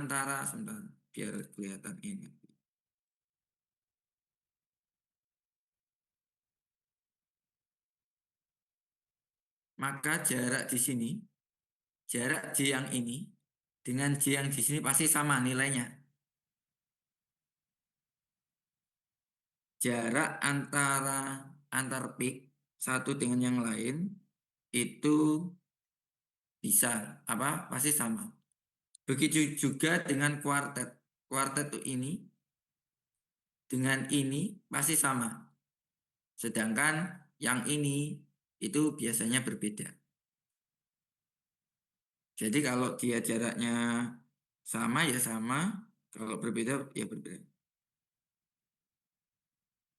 antara, sebentar, biar kelihatan ini. Maka jarak di sini, jarak J yang ini dengan J yang di sini pasti sama nilainya. Jarak antara antar peak satu dengan yang lain itu bisa apa? Pasti sama. Begitu juga dengan kuartet. Kuartet itu ini dengan ini pasti sama. Sedangkan yang ini itu biasanya berbeda. Jadi kalau dia jaraknya sama ya sama, kalau berbeda ya berbeda.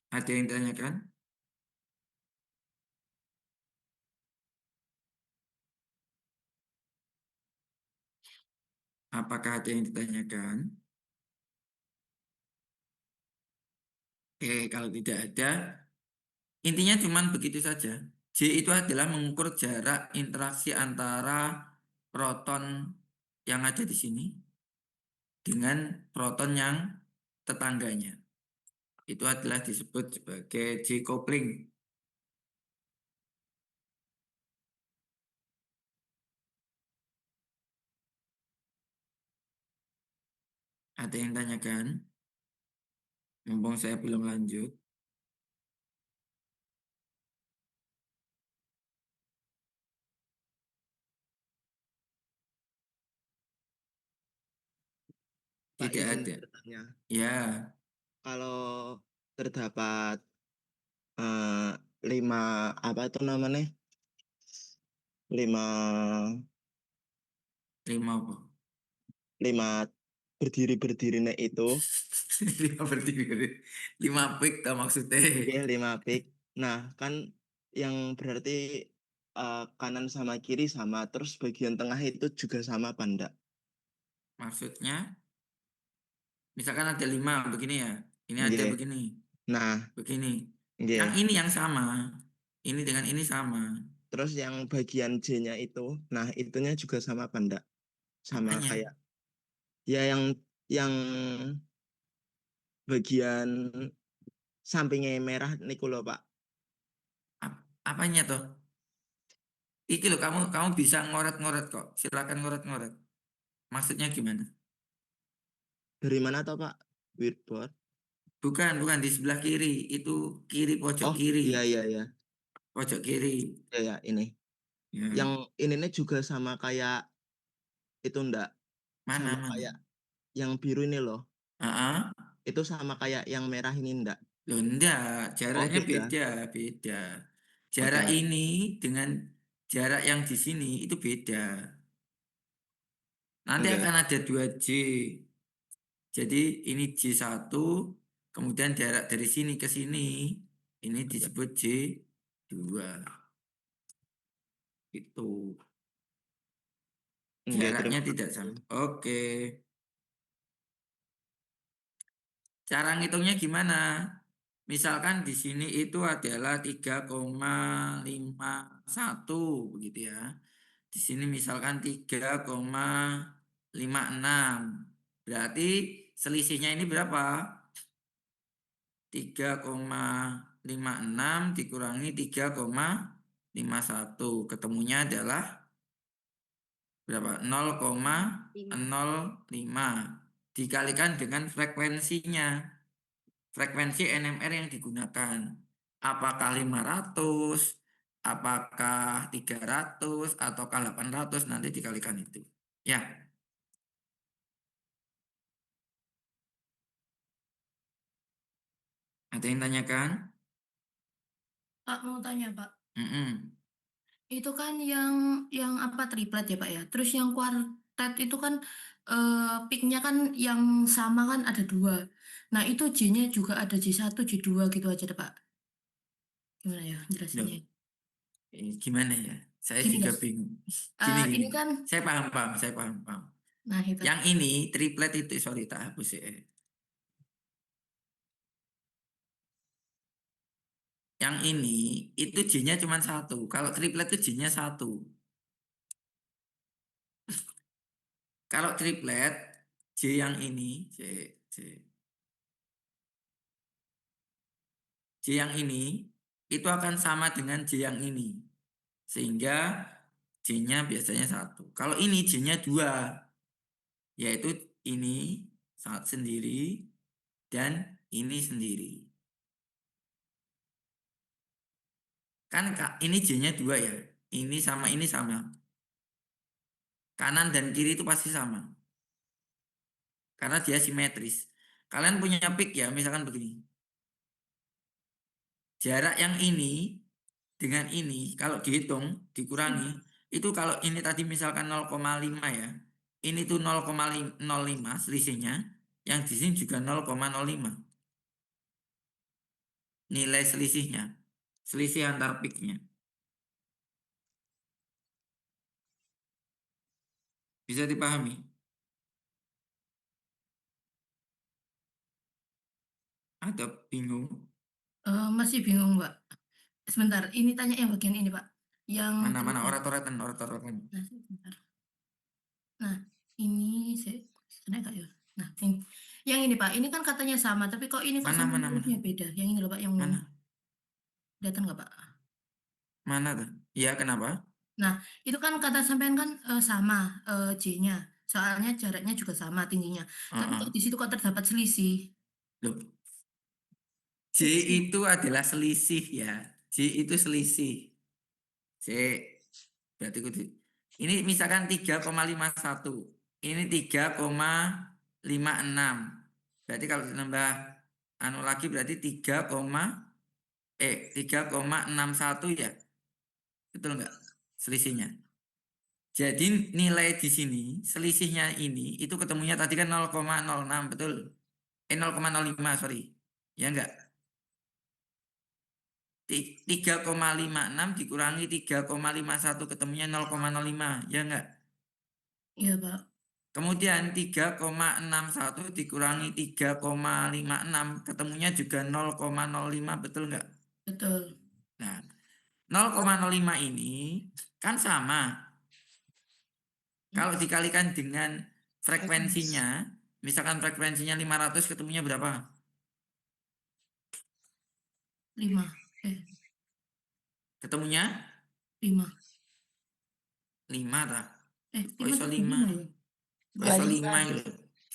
Ada yang ditanyakan? Apakah ada yang ditanyakan? Oke, kalau tidak ada, intinya cuman begitu saja. J itu adalah mengukur jarak interaksi antara proton yang ada di sini dengan proton yang tetangganya. Itu adalah disebut sebagai J coupling. Ada yang tanyakan? Mumpung saya belum lanjut. Pak, Tidak izin ada. bertanya. Ya, Kalau terdapat eh, lima apa itu namanya? Lima lima apa? lima berdiri-berdirinya itu, Lima berdiri. Lima pik tak maksudnya. oke, lima peak. Nah, kan yang berarti kanan sama kiri sama, terus bagian tengah itu juga sama apa enggak? Maksudnya, misalkan ada lima begini ya. Ini ada Nggih. begini. Nah, Begini. Yang nggih. ini yang sama. Ini dengan ini sama. Terus yang bagian J-nya itu, nah itunya juga sama apa enggak? Sama Apanya? kayak ya yang bagian sampingnya merah niku loh, Pak. Apanya toh? Iki loh, kamu bisa ngoret-ngoret kok. Silakan ngoret-ngoret. Maksudnya gimana? Dari mana toh, Pak? Whitboard. Bukan, bukan di sebelah kiri. Itu kiri, pojok Oh, kiri. iya iya iya. Pojok kiri. Ya ya ini. Yang Ya. ini juga sama kayak itu enggak? Mana, Sama mana? kayak yang biru ini loh. Ah, Itu sama kayak yang merah ini enggak? loh enggak. Oh, Jaraknya beda. beda, beda. Oke, Jarak oke. ini dengan jarak yang di sini itu beda. Nanti Oke. akan ada 2J. Jadi ini J1, kemudian jarak dari sini ke sini, ini Oke. disebut J2. Itu Oke, jaraknya terima tidak kasih. sama. Oke, cara ngitungnya gimana? Misalkan di sini itu adalah 3,51 begitu ya. Di sini misalkan 3,56. Berarti selisihnya ini berapa? 3,56 dikurangi 3,51. Ketemunya adalah berapa? 0,05 dikalikan dengan frekuensinya. Frekuensi NMR yang digunakan. Apakah 500, apakah 300, ataukah 800, nanti dikalikan itu. Ya, ada yang tanyakan? Pak mau tanya Pak, Mm-mm. itu kan yang apa triplet ya Pak ya. Terus yang kuartet itu kan peaknya kan yang sama kan ada dua. Nah itu J-nya juga ada J1, J2 gitu aja deh Pak. Gimana ya jelasinnya? Loh, gimana ya? Saya Gini juga guys, bingung. Gini, gini. ini kan, Saya paham, paham, saya paham, paham. nah itu. Yang ini triplet itu, sorry, tak hapus ya. Yang ini itu J-nya cuma satu. Kalau triplet itu J-nya satu. Kalau triplet J yang ini, J yang ini itu akan sama dengan J yang ini. Sehingga J-nya biasanya 1. Kalau ini J-nya 2, yaitu ini saat sendiri dan ini sendiri. Kan ini J-nya 2 ya. Ini sama. Kanan dan kiri itu pasti sama. Karena dia simetris. Kalian punya pik ya, misalkan begini. Jarak yang ini dengan ini, kalau dihitung, dikurangi, itu kalau ini tadi misalkan 0,5 ya. Ini tuh 0,05 selisihnya. Yang di sini juga 0,05. Nilai selisihnya. Selisih antar piknya. Bisa dipahami? Atau bingung? Masih bingung, Pak. Sebentar, ini tanya yang bagian ini, Pak. Yang Mana triplet. orat-oratan. Nah, sebentar. Nah, ini ada nggak ya? Nah, ini. Yang ini, Pak. Ini kan katanya sama, tapi kok ini kok sama Mana? hurufnya beda? Yang ini loh, Pak, yang Mana? kelihatan nggak, Pak? Mana tuh? Iya, kenapa? Nah, itu kan kata sampean kan sama J-nya. Soalnya jaraknya juga sama tingginya. Tapi kok di situ kok terdapat selisih? Loh, J itu adalah selisih ya. J itu selisih. J berarti ini misalkan 3,51. Ini 3,56. Berarti kalau ditambah anu lagi berarti 3,61 ya. Betul enggak? Selisihnya. Jadi nilai di sini selisihnya ini itu ketemunya tadi kan 0,06 betul. 0,05 sorry. Ya enggak? 3,56 dikurangi 3,51 ketemunya 0,05 ya enggak? Iya, Pak. Kemudian 3,61 dikurangi 3,56 ketemunya juga 0,05 betul enggak? Betul. Nah, 0,05 ini kan sama. Kalau dikalikan dengan frekuensinya, misalkan frekuensinya 500 ketemunya berapa? 5. Ketemunya 5. 5 tak? Kok 5 iso atau 5? 25 ya? Kok iso 5 itu?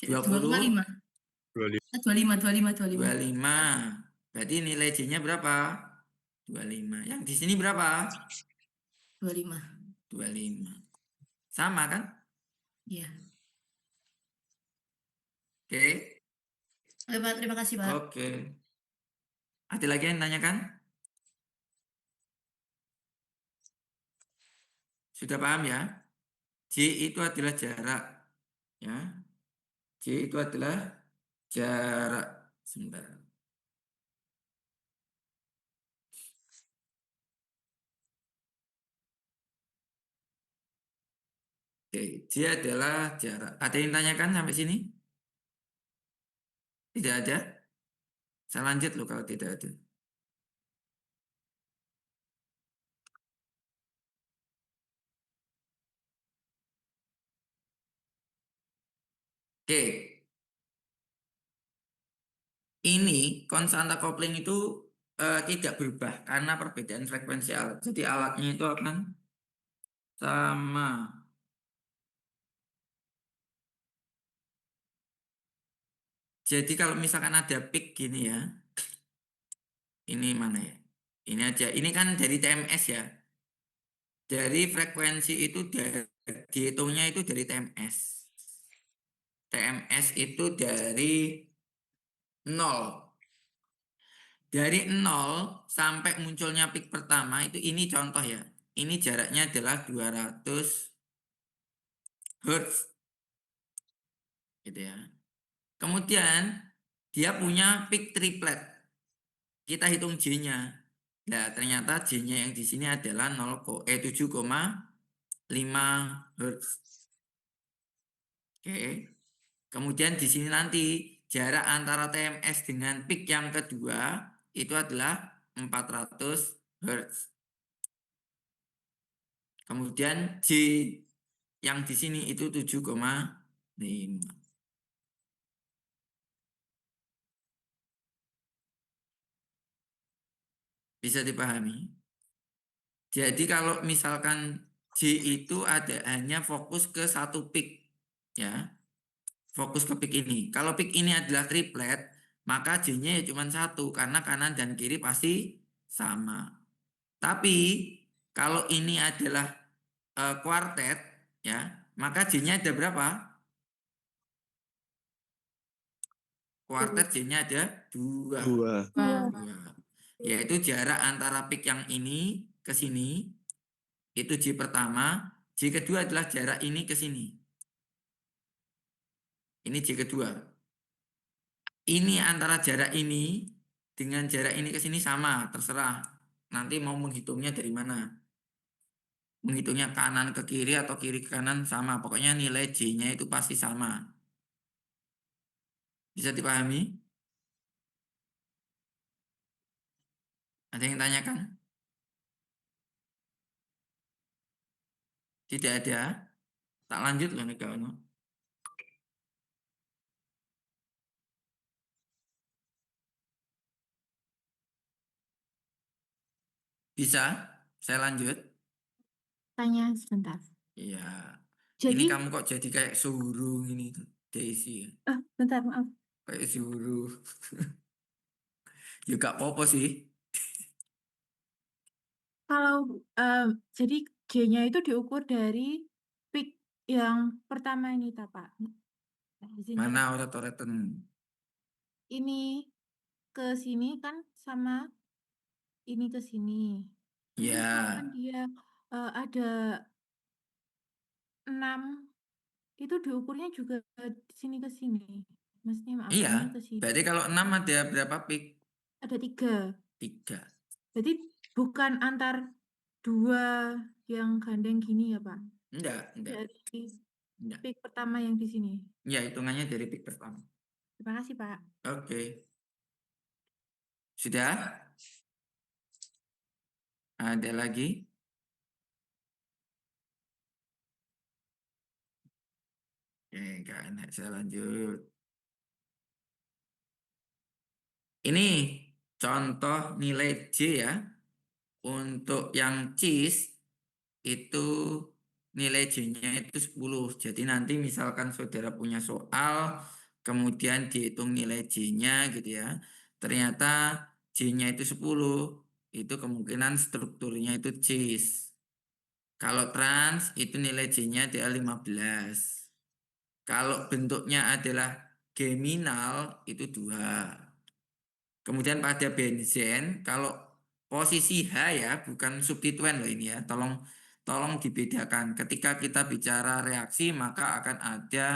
20, 25. 25, 25, 25. 25. Berarti nilai J-nya berapa? 25. Yang di sini berapa? 25. 25. Sama kan? Iya. Oke. Oke, Pak. Terima kasih, Pak. Oke. Ada lagi yang tanyakan? Sudah paham ya? J itu adalah jarak. Ya. J itu adalah jarak. Sebentar. Oke, J adalah jarak. Ada yang tanyakan sampai sini? Tidak ada? Saya lanjut loh kalau tidak ada. Oke. Ini konstanta kopling itu tidak berubah karena perbedaan frekuensi alat. Jadi alatnya itu akan sama. Jadi kalau misalkan ada peak gini ya. Ini mana ya? Ini aja. Ini kan dari TMS ya. Dari frekuensi itu dihitungnya itu dari TMS. TMS itu dari 0. Dari 0 sampai munculnya peak pertama itu ini contoh ya. Ini jaraknya adalah 200 Hz. Gitu ya. Kemudian dia punya peak triplet. Kita hitung J-nya. Nah, ternyata J-nya yang di sini adalah 7,5 Hz. Oke. Kemudian di sini nanti jarak antara TMS dengan peak yang kedua itu adalah 400 Hz. Kemudian J yang di sini itu 7,5. Bisa dipahami? Jadi kalau misalkan J itu hanya fokus ke satu peak, ya, fokus ke peak ini. Kalau peak ini adalah triplet, maka J-nya ya cuma satu karena kanan dan kiri pasti sama. Tapi kalau ini adalah kuartet, ya, maka J-nya ada berapa? Kuartet J-nya ada dua. Dua. Dua. Yaitu jarak antara peak yang ini ke sini, itu J pertama. J kedua adalah jarak ini ke sini. Ini J kedua. Ini antara jarak ini dengan jarak ini ke sini sama, terserah. Nanti mau menghitungnya dari mana. Menghitungnya kanan ke kiri atau kiri ke kanan sama. Pokoknya nilai J-nya itu pasti sama. Bisa dipahami? Ada yang tanyakan? Tidak ada. Tak lanjut loh negara. Bisa? Saya lanjut. Tanya sebentar. Iya. Ini Jadi, kamu kok jadi kayak suruh ini tuh, Daisy. bentar, maaf. Kayak suruh. Ya gak apa-apa sih. Kalau jadi G-nya itu diukur dari peak yang pertama ini, Pak. Nah, di sini Mana Pak. orat-oratan? Ini ke sini kan sama ini ke sini. Nanti Ya. misalkan dia ada 6, itu diukurnya juga di sini ke sini. Maksudnya maaf, Iya. ini ke sini. Berarti kalau 6 ada berapa peak? Ada 3. 3. Jadi bukan antar 2 yang gandeng gini ya, Pak? Enggak. Dari Enggak. peak pertama yang di sini. Ya, hitungannya dari peak pertama. Terima kasih, Pak. Oke. Sudah? Ada lagi? Oke, enggak enak. Saya lanjut. Ini contoh nilai J ya. Untuk yang cheese itu nilai J-nya itu 10. Jadi nanti misalkan saudara punya soal, kemudian dihitung nilai J-nya gitu ya. Ternyata J-nya itu 10, itu kemungkinan strukturnya itu cheese. Kalau trans itu nilai J-nya adalah 15. Kalau bentuknya adalah geminal itu 2. Kemudian pada benzen, kalau posisi H ya, bukan substituen loh ini ya, tolong dibedakan. Ketika kita bicara reaksi, maka akan ada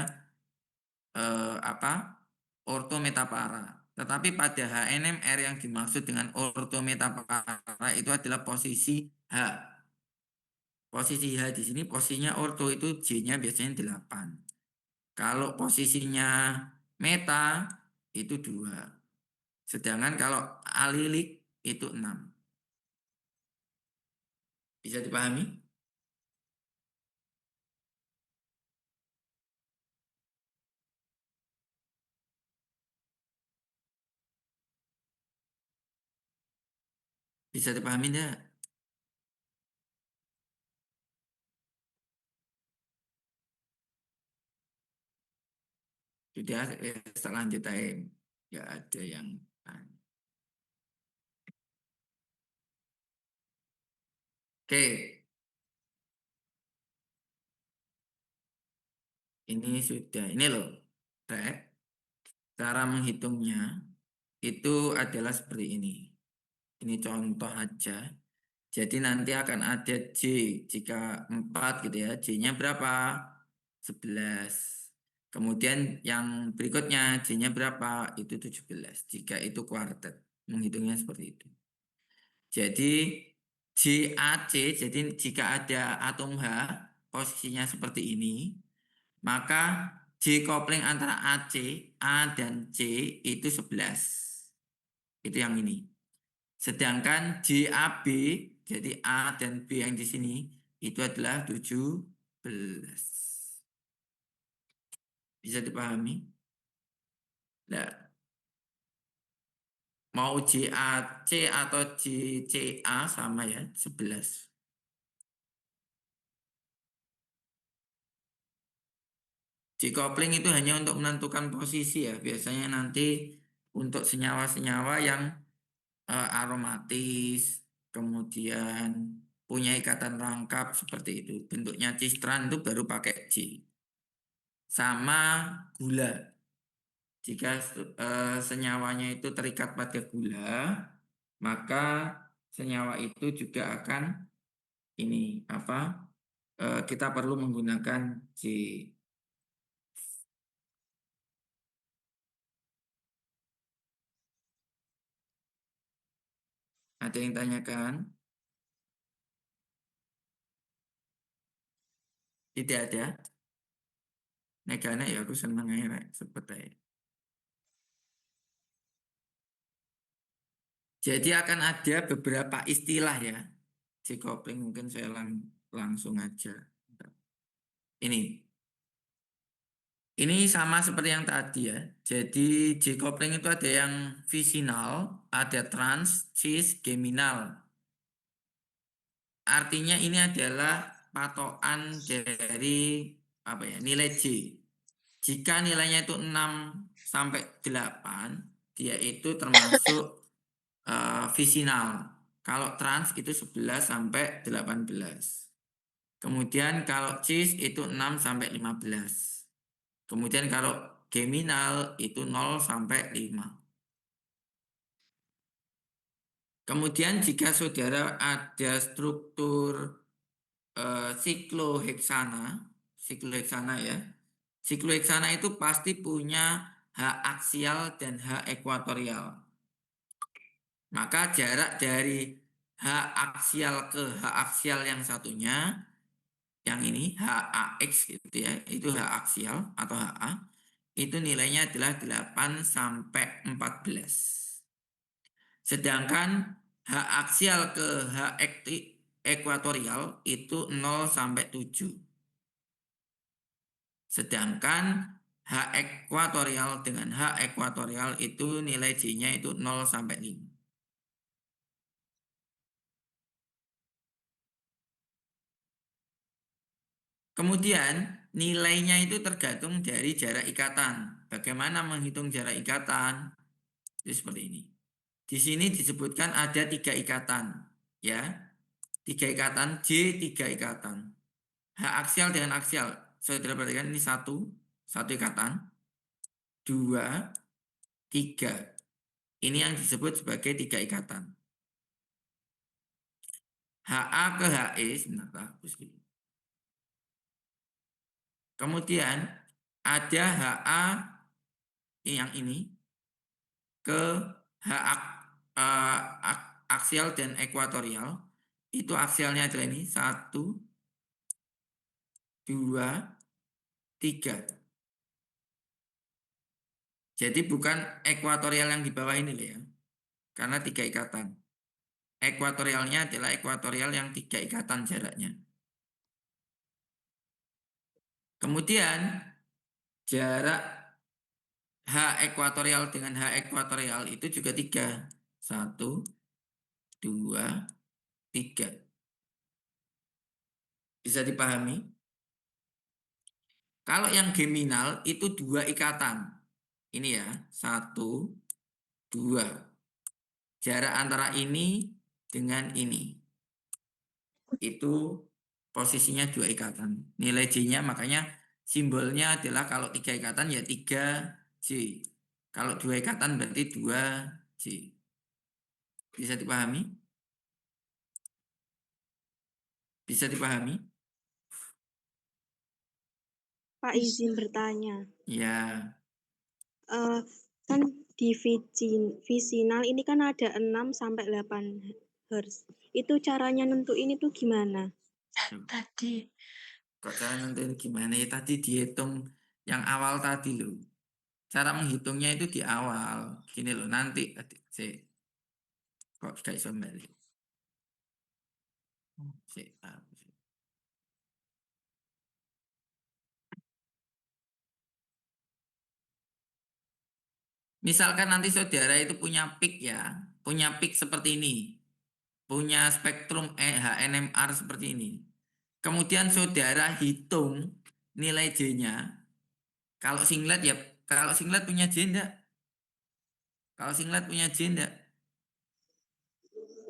ortometapara. Tetapi pada HNMR yang dimaksud dengan ortometapara itu adalah posisi H. Posisi H di sini posisinya orto itu J-nya biasanya 8. Kalau posisinya meta itu 2. Sedangkan kalau alilik itu 6. Bisa dipahami? Bisa dipahami enggak? Sudah, selanjut aja. Enggak ada yang tanya. Oke, ini sudah. Ini loh, Rek. Cara menghitungnya itu adalah seperti ini. Ini contoh aja. Jadi nanti akan ada J. Jika 4 gitu ya. J-nya berapa? 11. Kemudian yang berikutnya J-nya berapa? Itu 17. Jika itu kuartet. Menghitungnya seperti itu. Jadi JAC, jadi jika ada atom H posisinya seperti ini, maka J kopling antara AC, A dan C itu 11. Itu yang ini. Sedangkan JAB, jadi A dan B yang di sini, itu adalah 17. Bisa dipahami? Nah, mau JAC atau JCA sama ya, 11. Decoupling itu hanya untuk menentukan posisi ya. Biasanya nanti untuk senyawa-senyawa yang aromatis, kemudian punya ikatan rangkap seperti itu. Bentuknya cistran itu baru pakai J. Sama gula. Jika senyawanya itu terikat pada gula, maka senyawa itu juga akan ini apa? Kita perlu menggunakan J. Ada yang tanyakan? Tidak ada. Negana ya aku seneng aja Rek, seperti. Jadi akan ada beberapa istilah ya. Decoupling mungkin saya langsung aja. Ini sama seperti yang tadi ya. Jadi decoupling itu ada yang visinal, ada trans, cis, geminal. Artinya ini adalah patokan dari apa ya, nilai J. Jika nilainya itu 6 sampai 8, dia itu termasuk visinal. Kalau trans itu 11 sampai 18. Kemudian kalau cis itu 6 sampai 15. Kemudian kalau geminal itu 0 sampai 5. Kemudian jika saudara ada struktur sikloheksana ya. Sikloheksana itu pasti punya H aksial dan H ekuatorial. Maka jarak dari H aksial ke H aksial yang satunya, yang ini HAX gitu ya, itu H aksial atau HA, itu nilainya adalah 8 sampai 14. Sedangkan H aksial ke H ekuatorial itu 0 sampai 7. Sedangkan H ekuatorial dengan H ekuatorial itu nilai J-nya itu 0 sampai 5. Kemudian nilainya itu tergantung dari jarak ikatan. Bagaimana menghitung jarak ikatan? Itu seperti ini. Di sini disebutkan ada 3 ikatan. Ya, 3 ikatan, J 3 ikatan. H aksial dengan aksial. Saudara perhatikan ini satu ikatan. 2, 3. Ini yang disebut sebagai 3 ikatan. HA ke HE, sebentar, hapus dulu. Kemudian ada HA yang ini ke H aksial dan ekuatorial. Itu aksialnya adalah ini 1, 2, 3. Jadi bukan ekuatorial yang di bawah ini loh ya. Karena 3 ikatan. Ekuatorialnya adalah ekuatorial yang 3 ikatan jaraknya. Kemudian jarak H ekuatorial dengan H ekuatorial itu juga 3. 1, 2, 3. Bisa dipahami? Kalau yang geminal itu 2 ikatan. Ini ya, 1, 2. Jarak antara ini dengan ini. Itu posisinya 2 ikatan. Nilai J-nya makanya simbolnya adalah kalau 3 ikatan ya 3 J. Kalau 2 ikatan berarti 2 J. Bisa dipahami? Bisa dipahami? Pak izin bertanya. Ya. Kan di visinal ini kan ada 6 sampai 8 Hz. Itu caranya nentuin itu gimana? Tadi. Kok cara nentuin gimana ya? Tadi dihitung yang awal tadi loh. Cara menghitungnya itu di awal. Gini loh, nanti. Kok gak iso balik? Misalkan nanti saudara itu punya peak ya, punya peak seperti ini, punya spektrum HNMR seperti ini. Kemudian saudara hitung nilai J-nya. Kalau singlet ya, kalau singlet punya J enggak? Kalau singlet punya J enggak?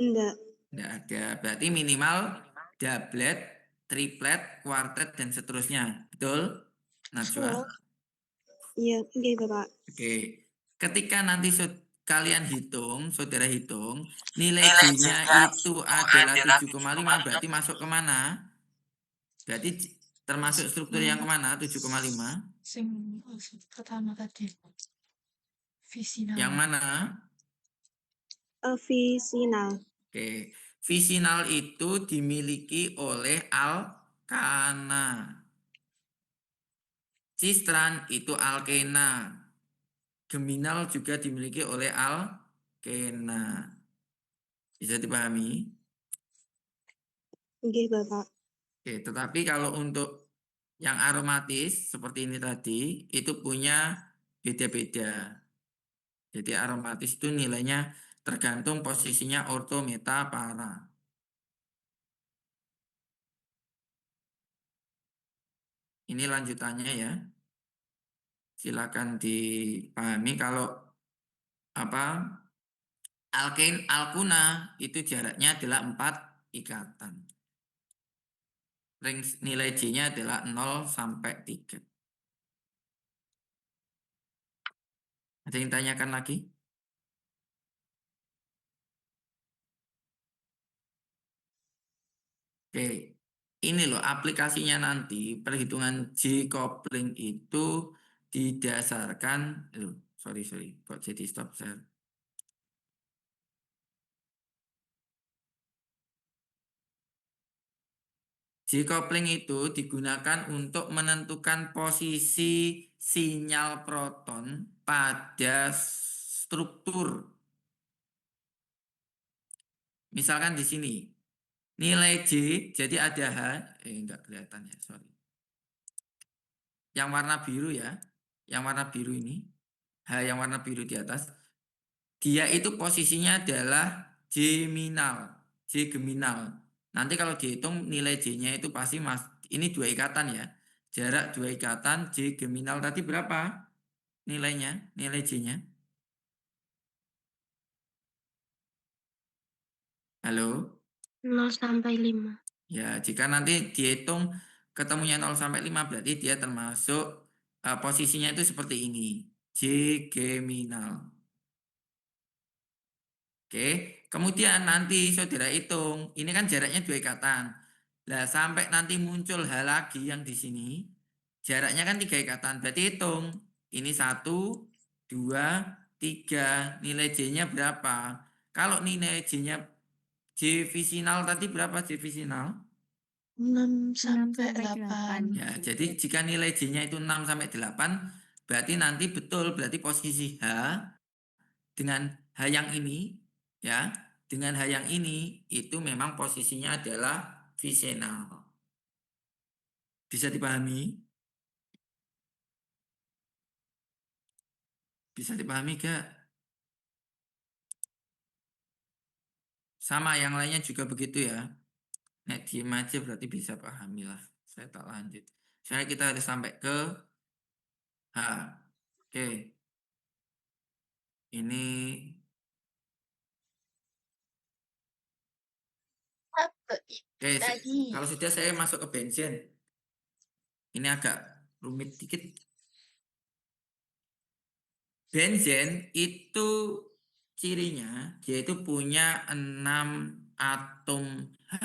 Enggak. Enggak ada. Berarti minimal doublet, triplet, quartet dan seterusnya. Betul? Najwa? Iya, oke Bapak. Oke. Ketika nanti kalian hitung, saudara hitung, nilai J-nya itu adalah 7,5, berarti masuk kemana? Berarti termasuk struktur yang kemana? 7,5? Sing pertama tadi. Visinal. Yang mana? Visinal. Oke. Visinal itu dimiliki oleh alkana. Sistran itu alkena. Geminal juga dimiliki oleh alkena. Bisa dipahami? Oke Bapak. Oke, tetapi kalau untuk yang aromatis seperti ini tadi itu punya beda-beda. Jadi aromatis itu nilainya tergantung posisinya orto, meta, para. Ini lanjutannya ya. Silakan dipahami kalau apa alkuna itu jaraknya adalah 4 ikatan. Ring nilai J-nya adalah 0 sampai 3. Ada yang tanyakan lagi? Oke, ini loh aplikasinya nanti perhitungan J coupling itu didasarkan, sorry, kok jadi stop share. J coupling itu digunakan untuk menentukan posisi sinyal proton pada struktur. Misalkan di sini nilai J, jadi ada H, enggak kelihatan ya, sorry. Yang warna biru ya, yang warna biru ini, H yang warna biru di atas, dia itu posisinya adalah Geminal. Nanti kalau dihitung nilai J-nya itu pasti ini 2 ikatan ya. Jarak 2 ikatan J geminal tadi berapa nilainya? Nilai J-nya? Halo? 0 sampai 5. Ya, jika nanti dihitung ketemunya 0 sampai 5 berarti dia termasuk posisinya itu seperti ini. J geminal. Oke, kemudian nanti saudara hitung, ini kan jaraknya 2 ikatan. Nah, sampai nanti muncul H lagi yang di sini, jaraknya kan 3 ikatan. Berarti hitung, ini 1, 2, 3, nilai J-nya berapa? Kalau nilai J-nya, J visinal tadi berapa J visinal? 6 sampai sampai 8. 8. Ya, jadi jika nilai J-nya itu 6 sampai 8, berarti nanti betul, berarti posisi H dengan H yang ini, ya, dengan H yang ini, itu memang posisinya adalah visinal. Bisa dipahami? Bisa dipahami gak? Sama yang lainnya juga begitu ya. Nek diem aja berarti bisa pahami lah. Saya tak lanjut. Saya kita harus sampai ke H. Oke. Ini oke, kalau sudah saya masuk ke bensin. Ini agak rumit dikit. Benzen itu cirinya dia itu punya 6 atom H.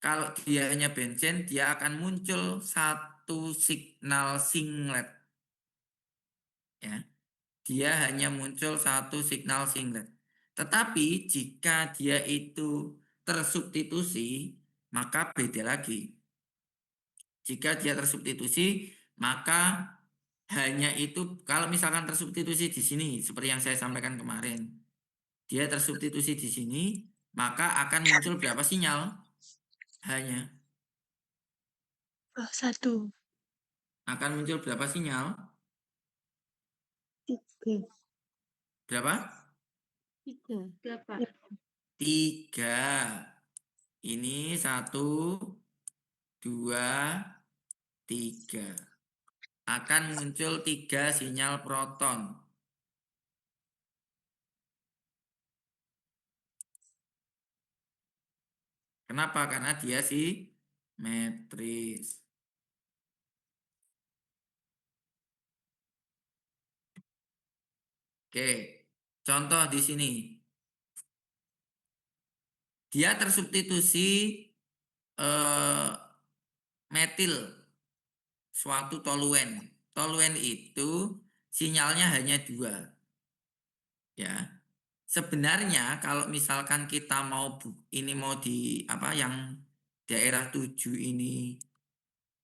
Kalau dia hanya benzen, dia akan muncul 1 signal singlet. Ya. Dia hanya muncul 1 signal singlet. Tetapi jika dia itu tersubstitusi, maka beda lagi. Jika dia tersubstitusi, maka hanya itu kalau misalkan tersubstitusi di sini seperti yang saya sampaikan kemarin. Dia tersubstitusi di sini, maka akan muncul berapa sinyal? Hanya Oh, 1. akan muncul berapa sinyal? 3. Berapa? 3. 3. Ini 1, 2, 3. Akan muncul 3 sinyal proton. Kenapa? Karena dia simetris. Oke, contoh di sini. Dia tersubstitusi metil, suatu toluen. Toluen itu sinyalnya hanya 2. Ya. Sebenarnya kalau misalkan kita mau ini mau di apa yang daerah 7 ini,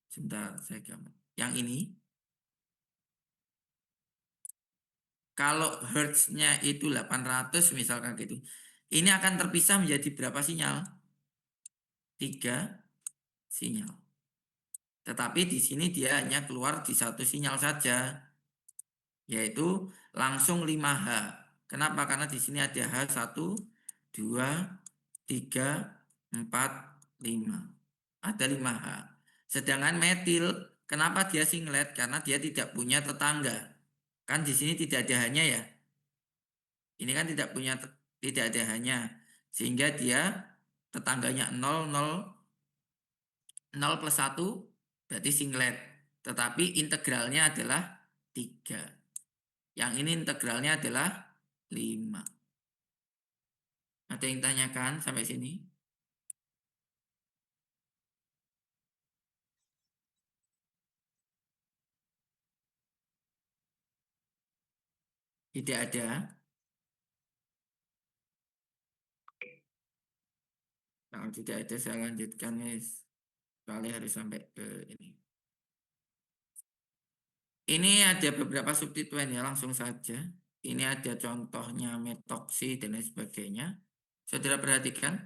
sebentar saya gambar. Yang ini, kalau hertznya itu 800 misalkan gitu, ini akan terpisah menjadi berapa sinyal? 3 sinyal. Tetapi di sini dia hanya keluar di 1 sinyal saja, yaitu langsung 5H. Kenapa? Karena di sini ada H1, 2, 3, 4, 5. Ada 5H. Sedangkan metil, kenapa dia singlet? Karena dia tidak punya tetangga. Kan di sini tidak ada hanya ya. Ini kan tidak ada hanya. Sehingga dia tetangganya 0, 0, 0 plus 1 berarti singlet. Tetapi integralnya adalah 3. Yang ini integralnya adalah 5. Ada yang tanyakan sampai sini? Tidak ada. Kalau tidak ada saya lanjutkan guys. Kali harus sampai ke ini. Ini ada beberapa substituen ya, langsung saja. Ini ada contohnya metoksi dan lain sebagainya. Saudara perhatikan.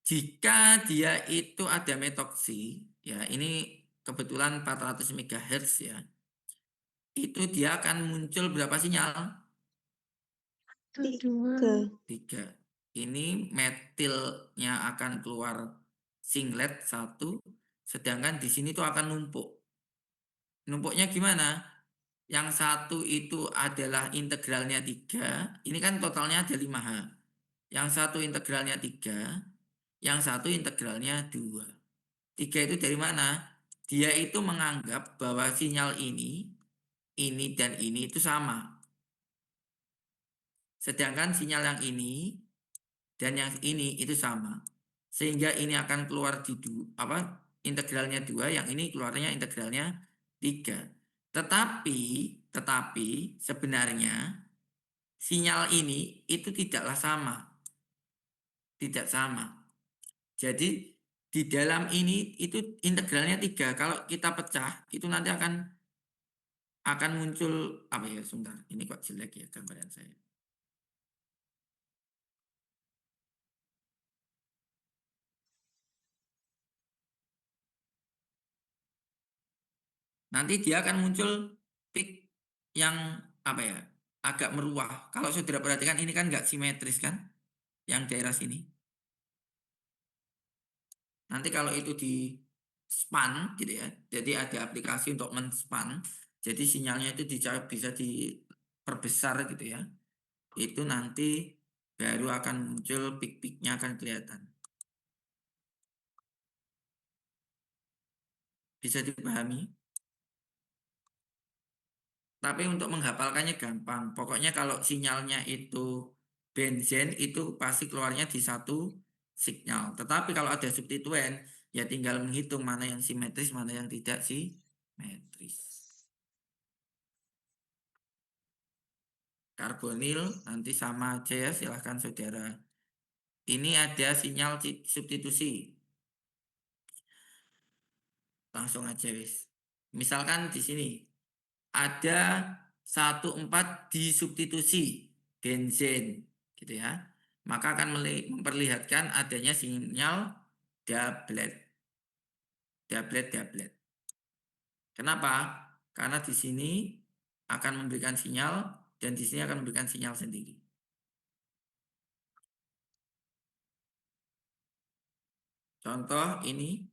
Jika dia itu ada metoksi, ya ini kebetulan 400 MHz ya. Itu dia akan muncul berapa sinyal? 3. 3. Ini metilnya akan keluar singlet 1, sedangkan di sini tuh akan numpuk. Numpuknya gimana? Yang 1 itu adalah integralnya 3, ini kan totalnya ada 5H. Yang 1 integralnya 3, yang 1 integralnya 2. 3 itu dari mana? Dia itu menganggap bahwa sinyal ini dan ini itu sama. Sedangkan sinyal yang ini dan yang ini itu sama. Sehingga ini akan keluar di integralnya 2, yang ini keluarnya integralnya 3. Tetapi sebenarnya sinyal ini itu tidaklah sama. Tidak sama. Jadi di dalam ini itu integralnya 3. Kalau kita pecah itu nanti akan muncul apa ya, sebentar. Ini kok jelek ya gambaran saya. Nanti dia akan muncul peak yang apa ya, agak meruah. Kalau saudara perhatikan ini kan nggak simetris kan, yang daerah sini. Nanti kalau itu di span gitu ya, jadi ada aplikasi untuk men-span, jadi sinyalnya itu bisa diperbesar gitu ya. Itu nanti baru akan muncul peak-peaknya akan kelihatan. Bisa dipahami? Tapi untuk menghafalkannya gampang. Pokoknya kalau sinyalnya itu benzen itu pasti keluarnya di 1 sinyal. Tetapi kalau ada substituen ya tinggal menghitung mana yang simetris, mana yang tidak simetris. Karbonil nanti sama aja ya, silahkan saudara. Ini ada sinyal substitusi. Langsung aja wis. Misalkan di sini ada 1,4 disubstitusi benzen gitu ya, maka akan memperlihatkan adanya sinyal doublet. Kenapa? Karena di sini akan memberikan sinyal dan di sini akan memberikan sinyal sendiri. Contoh ini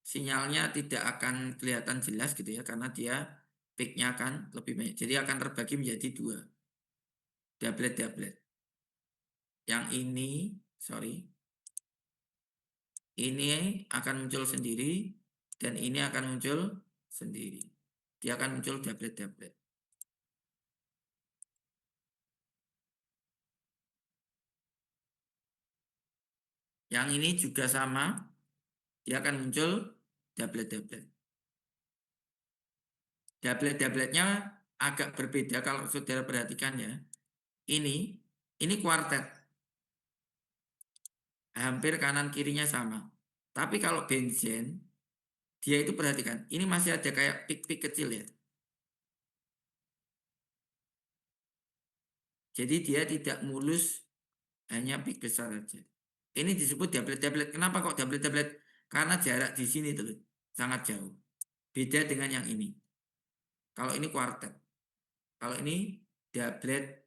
sinyalnya tidak akan kelihatan jelas gitu ya karena dia peaknya akan lebih banyak. Jadi akan terbagi menjadi 2 doublet. Yang ini akan muncul sendiri dan ini akan muncul sendiri. Dia akan muncul doublet. Yang ini juga sama, dia akan muncul doublet. Doublet-doubletnya agak berbeda kalau saudara perhatikan ya. Ini kuartet. Hampir kanan kirinya sama. Tapi kalau benzen, dia itu perhatikan, ini masih ada kayak pik-pik kecil ya. Jadi dia tidak mulus, hanya pik besar saja. Ini disebut doublet. Kenapa kok doublet? Karena jarak di sini tuh sangat jauh. Beda dengan yang ini. Kalau ini kuartet. Kalau ini doublet.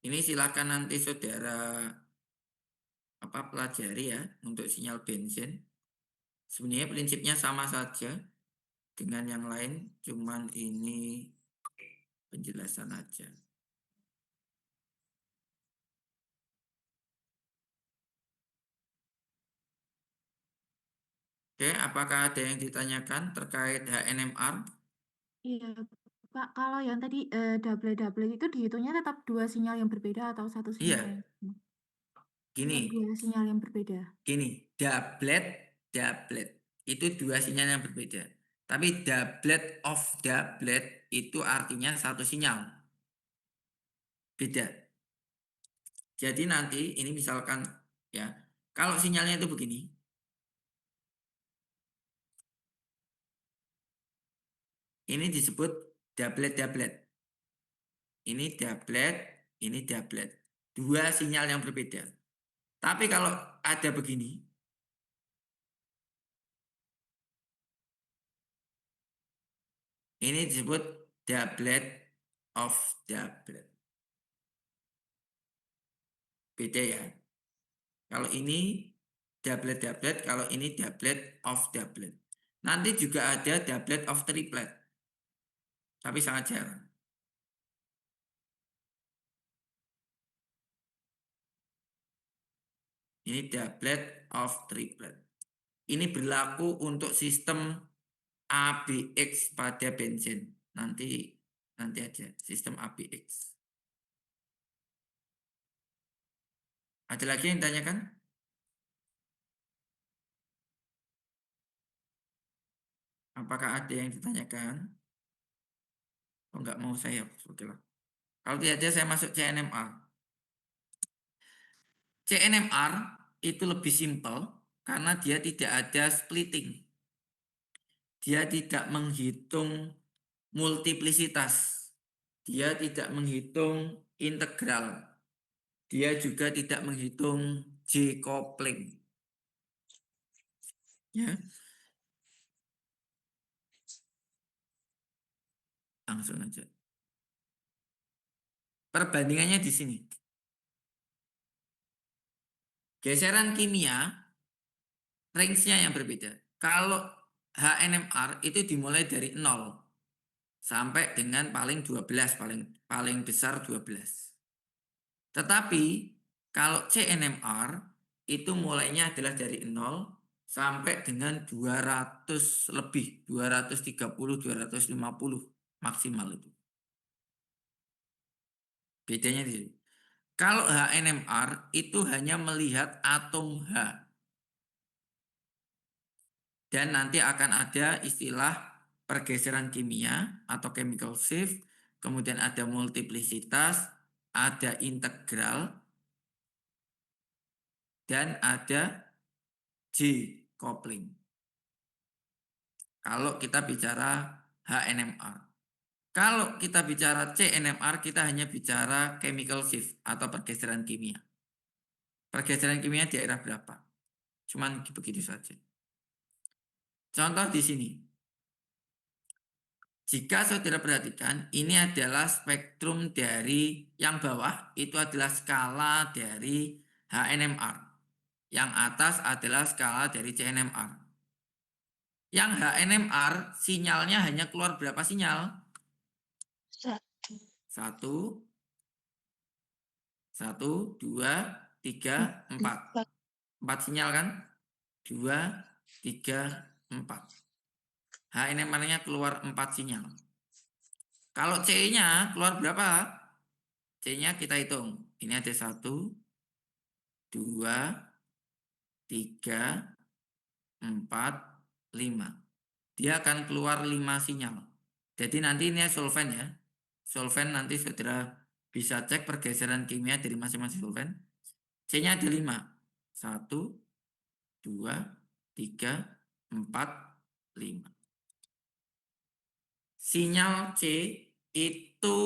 Ini silakan nanti saudara pelajari ya untuk sinyal benzen. Sebenarnya prinsipnya sama saja dengan yang lain, cuman ini penjelasan aja. Oke, apakah ada yang ditanyakan terkait HNMR? Iya, Pak, kalau yang tadi doublet itu dihitungnya tetap 2 sinyal yang berbeda atau 1 sinyal Iya, yang sama? gini, Tetap 2 sinyal yang berbeda. doublet. Itu 2 sinyal yang berbeda. Tapi doublet of doublet itu artinya 1 sinyal. Beda. Jadi nanti ini misalkan ya, kalau sinyalnya itu begini. Ini disebut doublet. Ini doublet. 2 sinyal yang berbeda. Tapi kalau ada begini, ini disebut doublet of doublet. Beda ya. Kalau ini doublet, kalau ini doublet of doublet. Nanti juga ada doublet of triplet. Tapi sangat jarang. Ini doublet of triplet. Ini berlaku untuk sistem ABX pada benzen. Nanti aja sistem ABX. Ada lagi yang tanyakan? Apakah ada yang ditanyakan? Oh, enggak mau saya. Oke lah. Kalau tidak ada saya masuk CNMR. CNMR itu lebih simpel karena dia tidak ada splitting. Dia tidak menghitung multiplisitas. Dia tidak menghitung integral. Dia juga tidak menghitung J-coupling. Ya. Langsung aja. Perbandingannya di sini. Geseran kimia, range-nya yang berbeda. Kalau HNMR itu dimulai dari 0 sampai dengan paling 12, paling besar 12. Tetapi kalau CNMR itu mulainya adalah dari 0 sampai dengan 200 lebih, 230, 250 maksimal itu. Bedanya di sini. Kalau HNMR itu hanya melihat atom H. Dan nanti akan ada istilah pergeseran kimia atau chemical shift, kemudian ada multiplisitas, ada integral, dan ada J-coupling. Kalau kita bicara HNMR. Kalau kita bicara CNMR, kita hanya bicara chemical shift atau pergeseran kimia. Pergeseran kimia di daerah berapa? Cuman begitu saja. Contoh di sini. Jika saudara perhatikan, ini adalah spektrum dari yang bawah, itu adalah skala dari HNMR. Yang atas adalah skala dari CNMR. Yang HNMR, sinyalnya hanya keluar berapa sinyal? Satu, 2, 3, 4. 4 sinyal kan? 2, 3, 4. HNMR-nya keluar 4 sinyal. Kalau C-nya keluar berapa? C-nya kita hitung. Ini ada 1, 2, 3, 4, 5. Dia akan keluar 5 sinyal. Jadi nanti ini solven ya. Solven nanti saudara bisa cek pergeseran kimia dari masing-masing solven. C-nya ada 5. 1, 2, 3, 4, 5. Sinyal C itu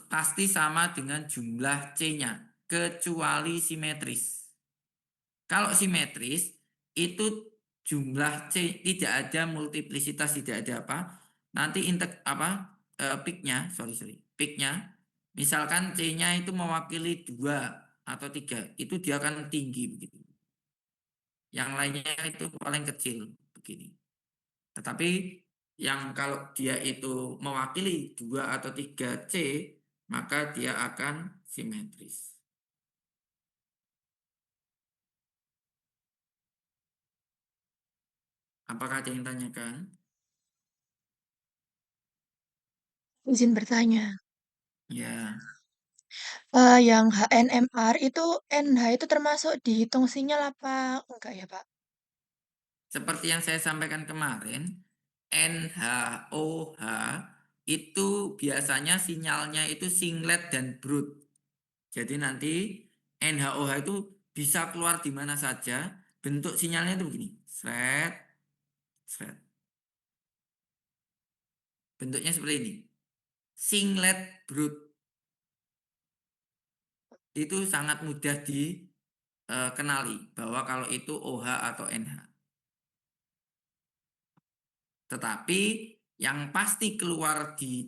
pasti sama dengan jumlah C-nya, kecuali simetris. Kalau simetris, itu jumlah C tidak ada multiplisitas, tidak ada apa. Nanti peaknya, peaknya, misalkan C-nya itu mewakili 2 atau 3, itu dia akan tinggi begitu. Yang lainnya itu paling kecil begini. Tetapi yang kalau dia itu mewakili 2 atau 3 C, maka dia akan simetris. Apakah ada yang tanyakan? Izin bertanya. Ya, Yang HNMR itu NH itu termasuk dihitung sinyal apa enggak ya, Pak? seperti yang saya sampaikan kemarin, NHOH itu biasanya sinyalnya itu singlet dan brood. Jadi nanti NHOH itu bisa keluar di mana saja. Bentuk sinyalnya itu begini, sret, sret. Bentuknya seperti ini. Singlet brood itu sangat mudah dikenali bahwa kalau itu OH atau NH. Tetapi yang pasti keluar di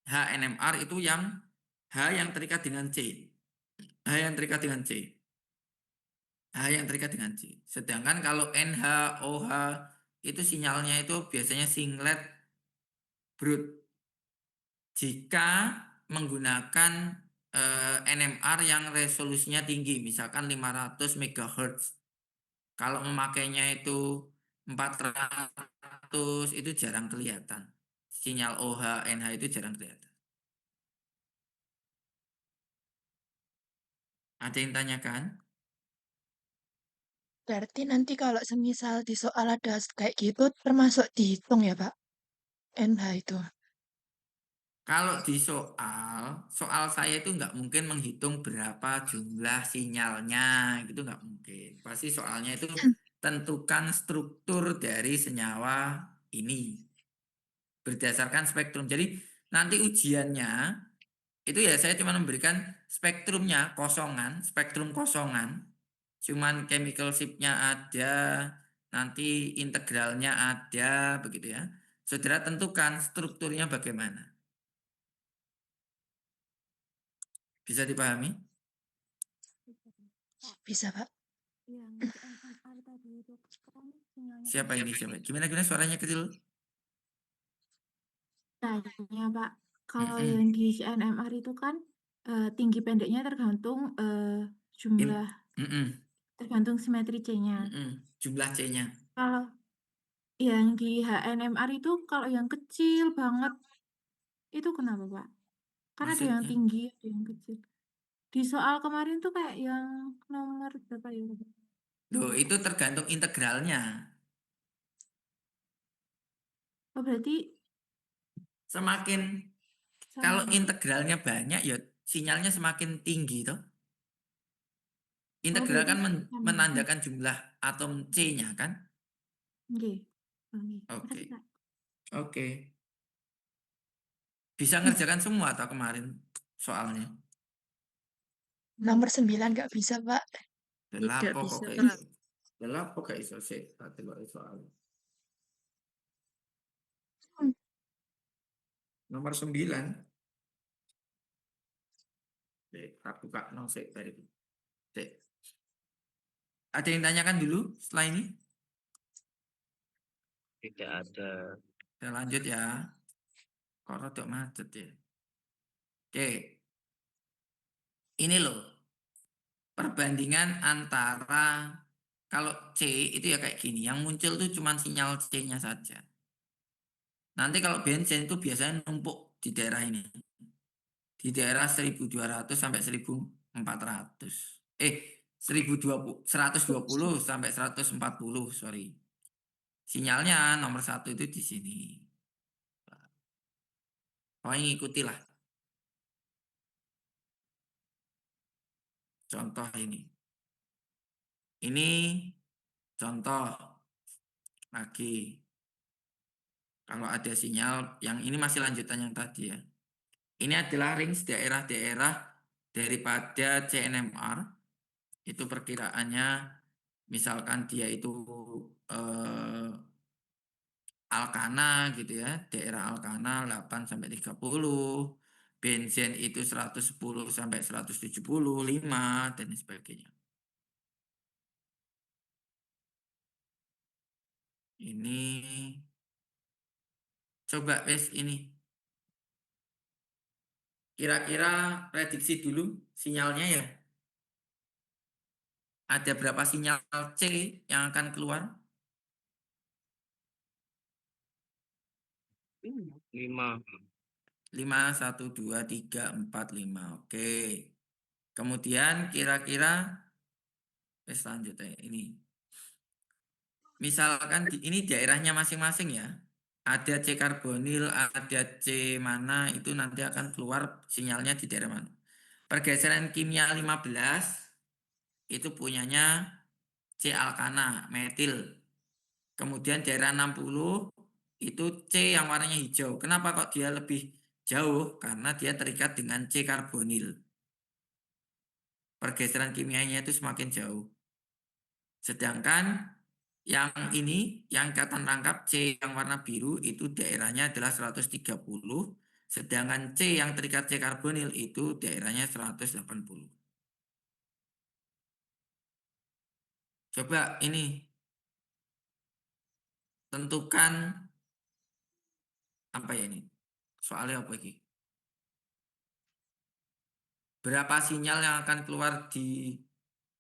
HNMR itu yang H yang terikat dengan C. H yang terikat dengan C. H yang terikat dengan C. Sedangkan kalau NH, OH itu sinyalnya itu biasanya singlet brood. Jika menggunakan NMR yang resolusinya tinggi, misalkan 500 MHz. Kalau memakainya itu 400 itu jarang kelihatan. Sinyal OH, NH itu jarang kelihatan. Ada yang tanyakan? Berarti nanti kalau semisal di soal ada kayak gitu termasuk dihitung ya, Pak? NH itu. Kalau di soal saya itu nggak mungkin menghitung berapa jumlah sinyalnya, gitu nggak mungkin. Pasti soalnya itu tentukan struktur dari senyawa ini berdasarkan spektrum. Jadi nanti ujiannya itu ya saya cuma memberikan spektrumnya kosongan, spektrum kosongan. Cuman chemical ship-nya ada, nanti integralnya ada, begitu ya. Saudara tentukan strukturnya bagaimana. Bisa dipahami? Bisa, Pak. Yang CNMR tadi itu kan sinyalnya Siapa ini? Siapa? Gimana suaranya kecil? tanya, Pak. Kalau Mm-mm. yang di CNMR itu kan tinggi pendeknya tergantung jumlah, Mm-mm. tergantung simetri C-nya. Mm-mm. Jumlah C-nya. Kalau yang di HNMR itu kalau yang kecil banget itu kenapa, Pak? Kan ada yang Maksudnya? tinggi, ada yang kecil. Di soal kemarin tuh kayak yang nomor berapa ya, Pak? Loh, itu tergantung integralnya. Oh, berarti Semakin kalau sama. integralnya banyak ya sinyalnya semakin tinggi toh. Oh, Integral berarti kan sama. menandakan jumlah atom C-nya kan? Oke. Oke. Oke. Makasih, Pak. Oke. Bisa ngerjakan semua atau kemarin soalnya? Nomor 9 nggak bisa, Pak. Tidak bisa, kok Kak. Delapo gak iso sih, tak delok soal. Hmm. Nomor 9. Tak buka no sik tadi. Sik. Ada yang tanyakan dulu setelah ini? Tidak ada. Kita lanjut ya. Kok rada macet ya. Oke. Ini loh. Perbandingan antara kalau C itu ya kayak gini. Yang muncul tuh cuma sinyal C-nya saja. Nanti kalau bensin itu biasanya numpuk di daerah ini. Di daerah 1200 sampai 1400. 120 sampai 140, sorry. Sinyalnya nomor 1 itu di sini. Pokoknya ikutilah. Contoh ini. Ini contoh lagi. Kalau ada sinyal, yang ini masih lanjutan yang tadi ya. Ini adalah range daerah-daerah daripada CNMR. Itu perkiraannya, misalkan dia itu Alkana gitu ya, daerah Alkana 8 sampai 30, bensin itu 110 sampai 175 dan sebagainya. Ini coba wes ini. Kira-kira prediksi dulu sinyalnya ya. Ada berapa sinyal C yang akan keluar? 5. 5, 1, 2, 3, 4, 5. Oke. Kemudian kira-kira selanjutnya ini. Misalkan ini daerahnya masing-masing ya. Ada C karbonil, ada C mana, itu nanti akan keluar sinyalnya di daerah mana. Pergeseran kimia 15 itu punyanya C alkana, metil. Kemudian daerah 60 itu C yang warnanya hijau. Kenapa kok dia lebih jauh? Karena dia terikat dengan C karbonil. Pergeseran kimianya itu semakin jauh. Sedangkan yang ini, yang ikatan rangkap C yang warna biru itu daerahnya adalah 130. Sedangkan C yang terikat C karbonil itu daerahnya 180. Coba ini tentukan apa ya ini? Soalnya apa ini? Berapa sinyal yang akan keluar di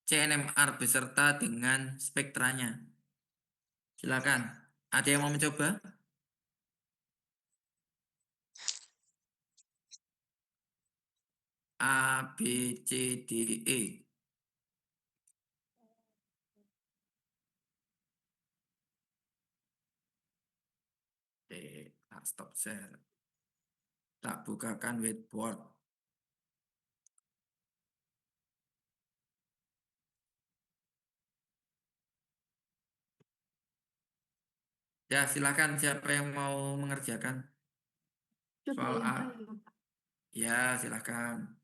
CNMR beserta dengan spektranya? Silakan. Ada yang mau mencoba? A, B, C, D, E. Oke, stop share. Tak bukakan whiteboard. Ya, silakan siapa yang mau mengerjakan Coba soal yang A? A ya, Pak. Ya, silakan.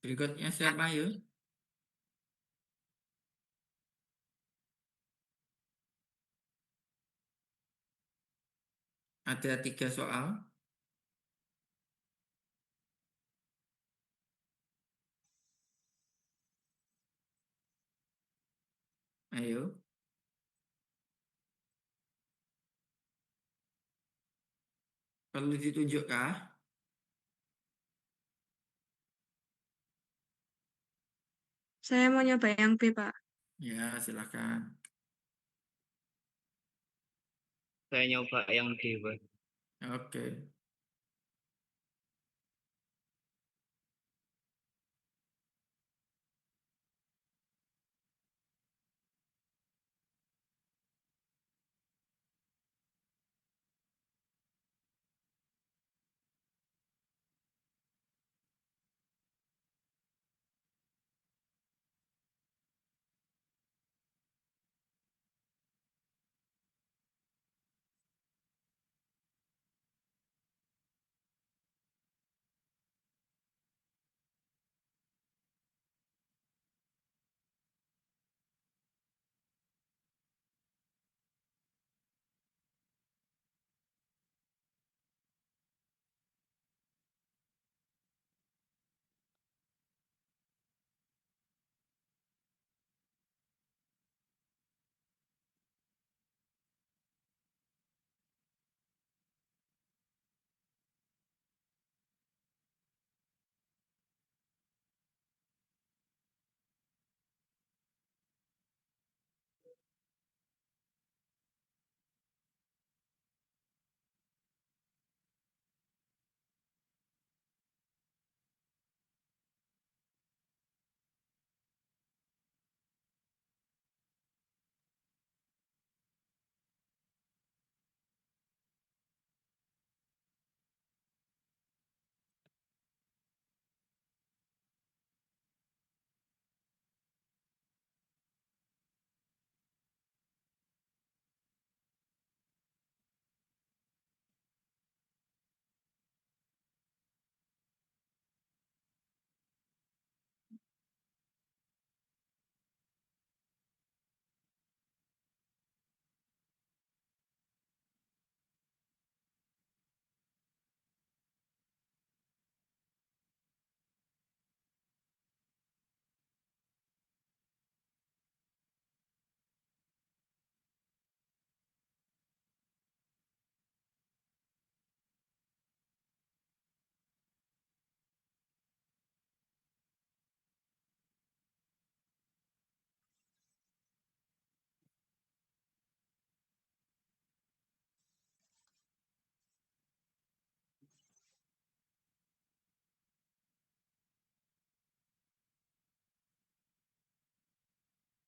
Berikutnya siapa yuk? Ada 3 soal. Ayo. Perlu ditunjukkah? Saya mau nyoba yang B, Pak. Ya, silakan. Saya nyoba yang D, Pak. Oke.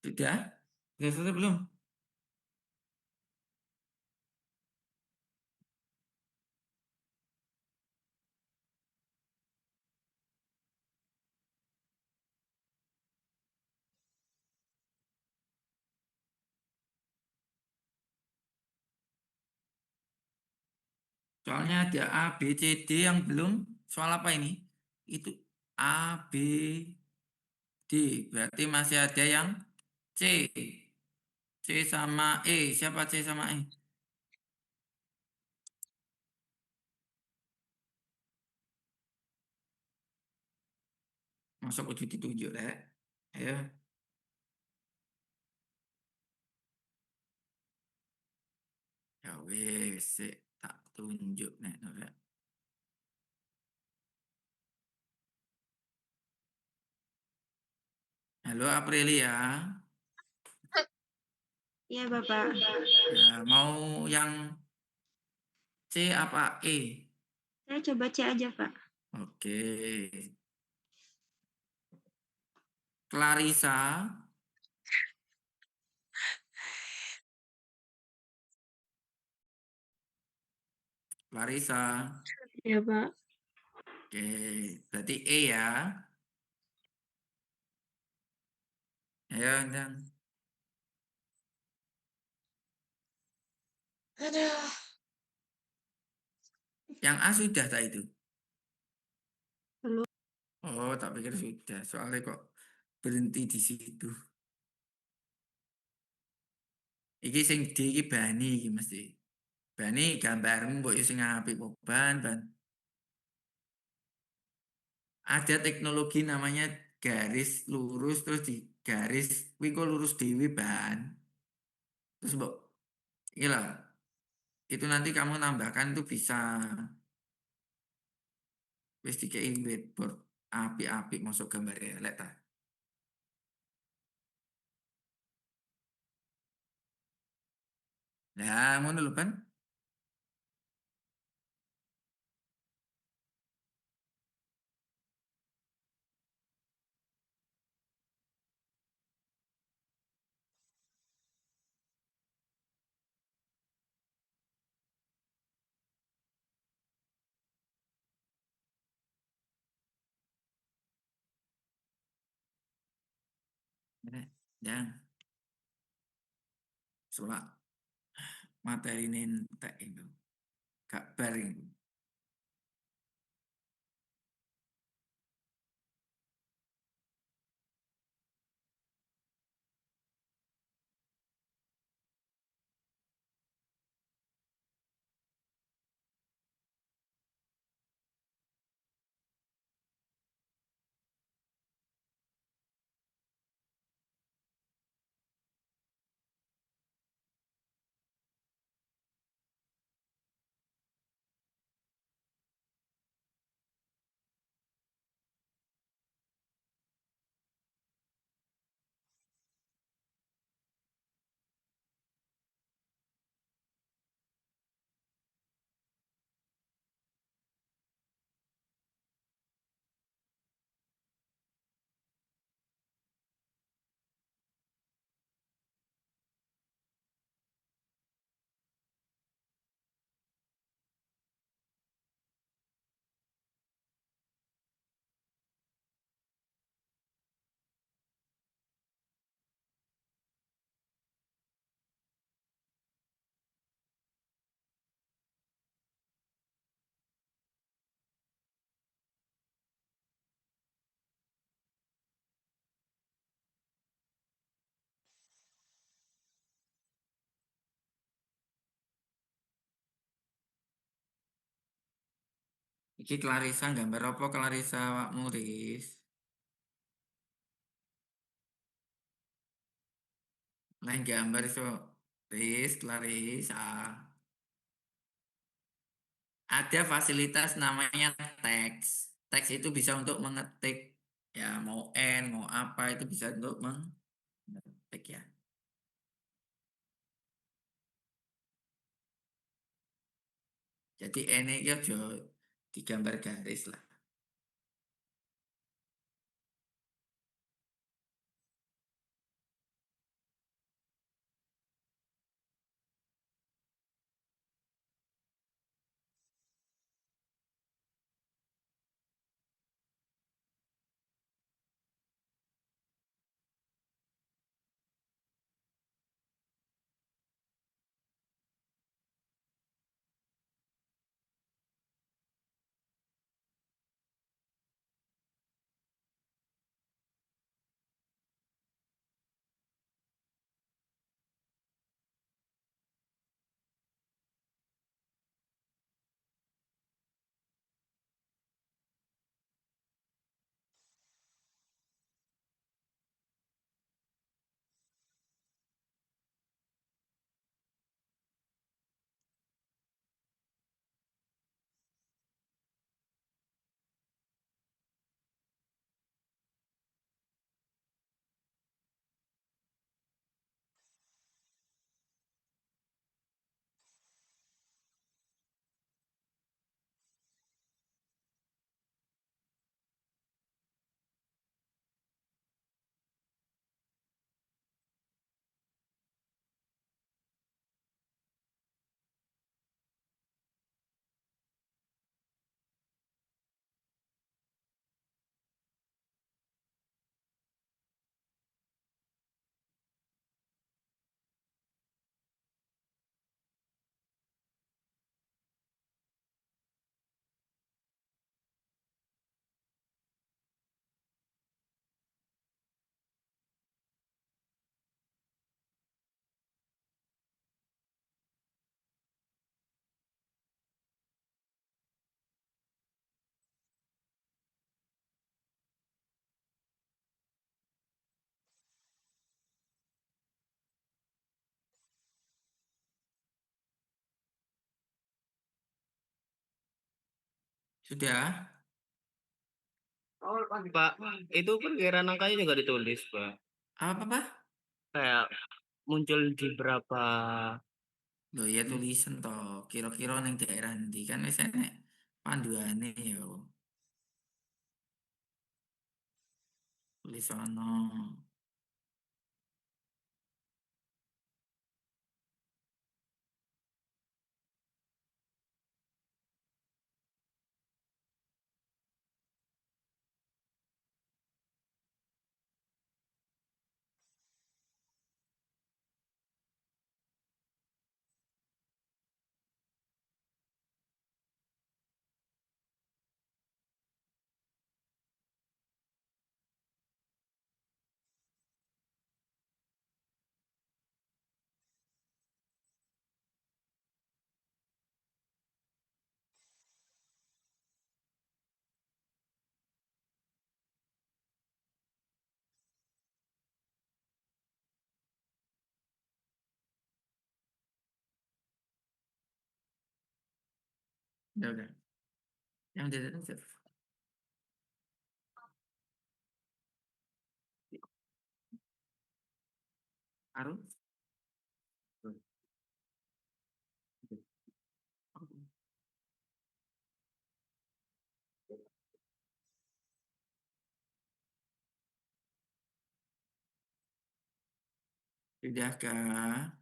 Sudah? Sudah selesai belum? Soalnya ada A, B, C, D yang belum. Soal apa ini? Itu A, B, D. Berarti masih ada yang C. C sama E. Siapa C sama E? Masuk kudu ditunjuk, Rek. Ayo. Ya wis, sik, tak tunjuk nek, Rek. Halo Aprilia. Iya, Bapak. Ya, mau yang C apa E? Saya coba C aja, Pak. Oke. Clarissa. Clarissa. Iya, Pak. Oke, berarti E ya. Ayo, dan Aduh. yang A sudah tak itu? Belum. Oh, tak pikir sudah. Soalnya kok berhenti di situ. Iki sing D iki Bani iki mesti. Bani gambarmu mbok yo sing apik kok ban. Ada teknologi namanya garis lurus terus garis kuwi kok lurus dhewe ban. Terus mbok iki lah, itu nanti kamu tambahkan itu bisa wis dikei whiteboard apik-apik masuk gambar elek ta. Lah ngono lho Ban. Yang sulak materi ini entek itu. Gak baring. Iki Clarissa gambar apa Clarissa awakmu Riz? Lain gambar iso Riz, Clarissa. Ada fasilitas namanya teks. Teks itu bisa untuk mengetik ya mau N, mau apa itu bisa untuk mengetik ya. Jadi N iki aja digambar garis lah. Sudah? Pak, itu perkiraan angkanya juga ditulis, Pak. Apa? Kayak muncul di berapa Loh ya tulisan toh, kira-kira ning daerah ndi kan wis enek panduane yo. Tulis ono. Udah. Yang udah. Aru? Sudahkah?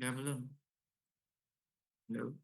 Udah belum? Belum.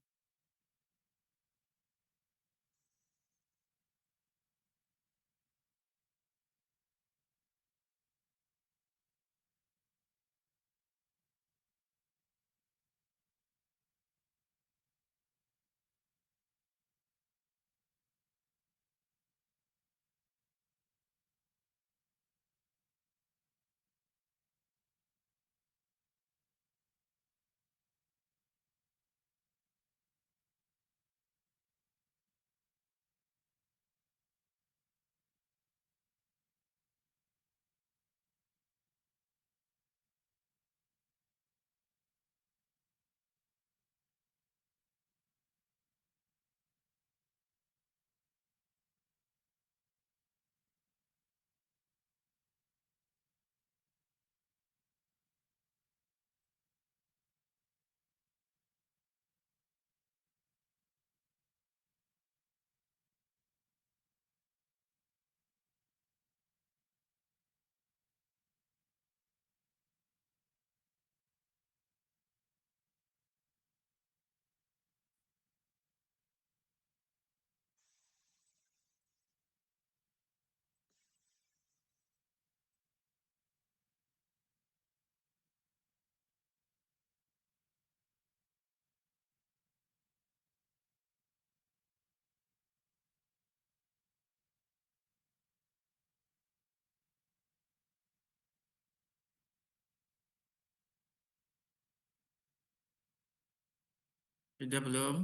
Sudah belum?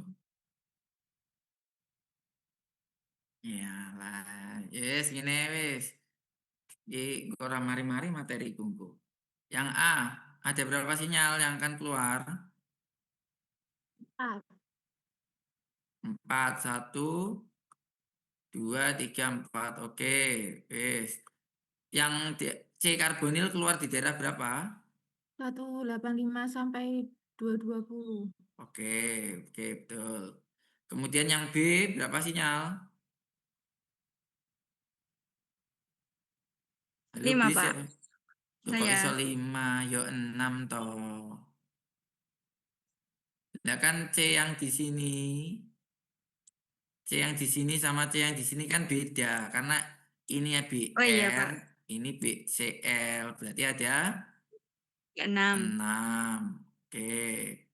Ya lah, yes, gini wis. Di ora mari-mari materi kungku. Yang A, ada berapa sinyal yang akan keluar? Ah, 4, 1, 2, 3, 4. Oke, wis. Yang C karbonil keluar di daerah berapa? 185 sampai 220. Oke, betul. Kemudian yang B berapa sinyal? Halo, B 5, Pak. siapa? Loh, kok Saya. iso 5, yo 6 toh. Nah kan C yang di sini, C yang di sini sama C yang di sini kan beda karena ini ya Oh iya, BR, Pak. ini BCL, berarti ada 6. 6. Oke.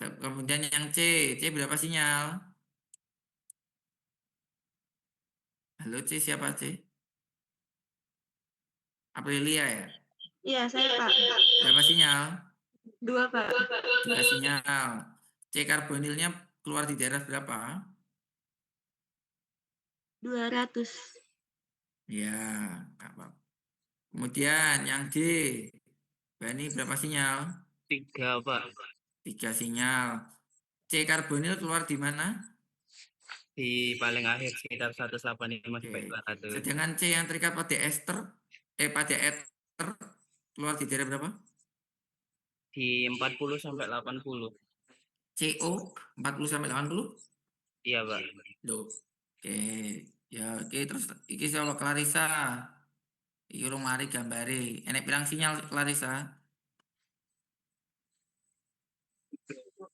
Kemudian yang C berapa sinyal? Halo C, siapa C? Aprilia ya? Iya, saya, Pak. Berapa sinyal? 2, Pak. 2 sinyal. C karbonilnya keluar di daerah berapa? 200. Ya, nggak apa-apa. Kemudian yang D, Bani berapa sinyal? 3, Pak. 3 sinyal. C karbonil keluar di mana? Di paling akhir sekitar 185 sampai Oke. 200. Sedangkan C yang terikat pada ester, pada ether keluar di daerah berapa? Di 40 sampai 80. CO 40 sampai 80? Iya, Pak. Loh. Oke. Ya, oke terus iki sapa Clarissa? Iki urung mari gambare. Enek pirang sinyal Clarissa?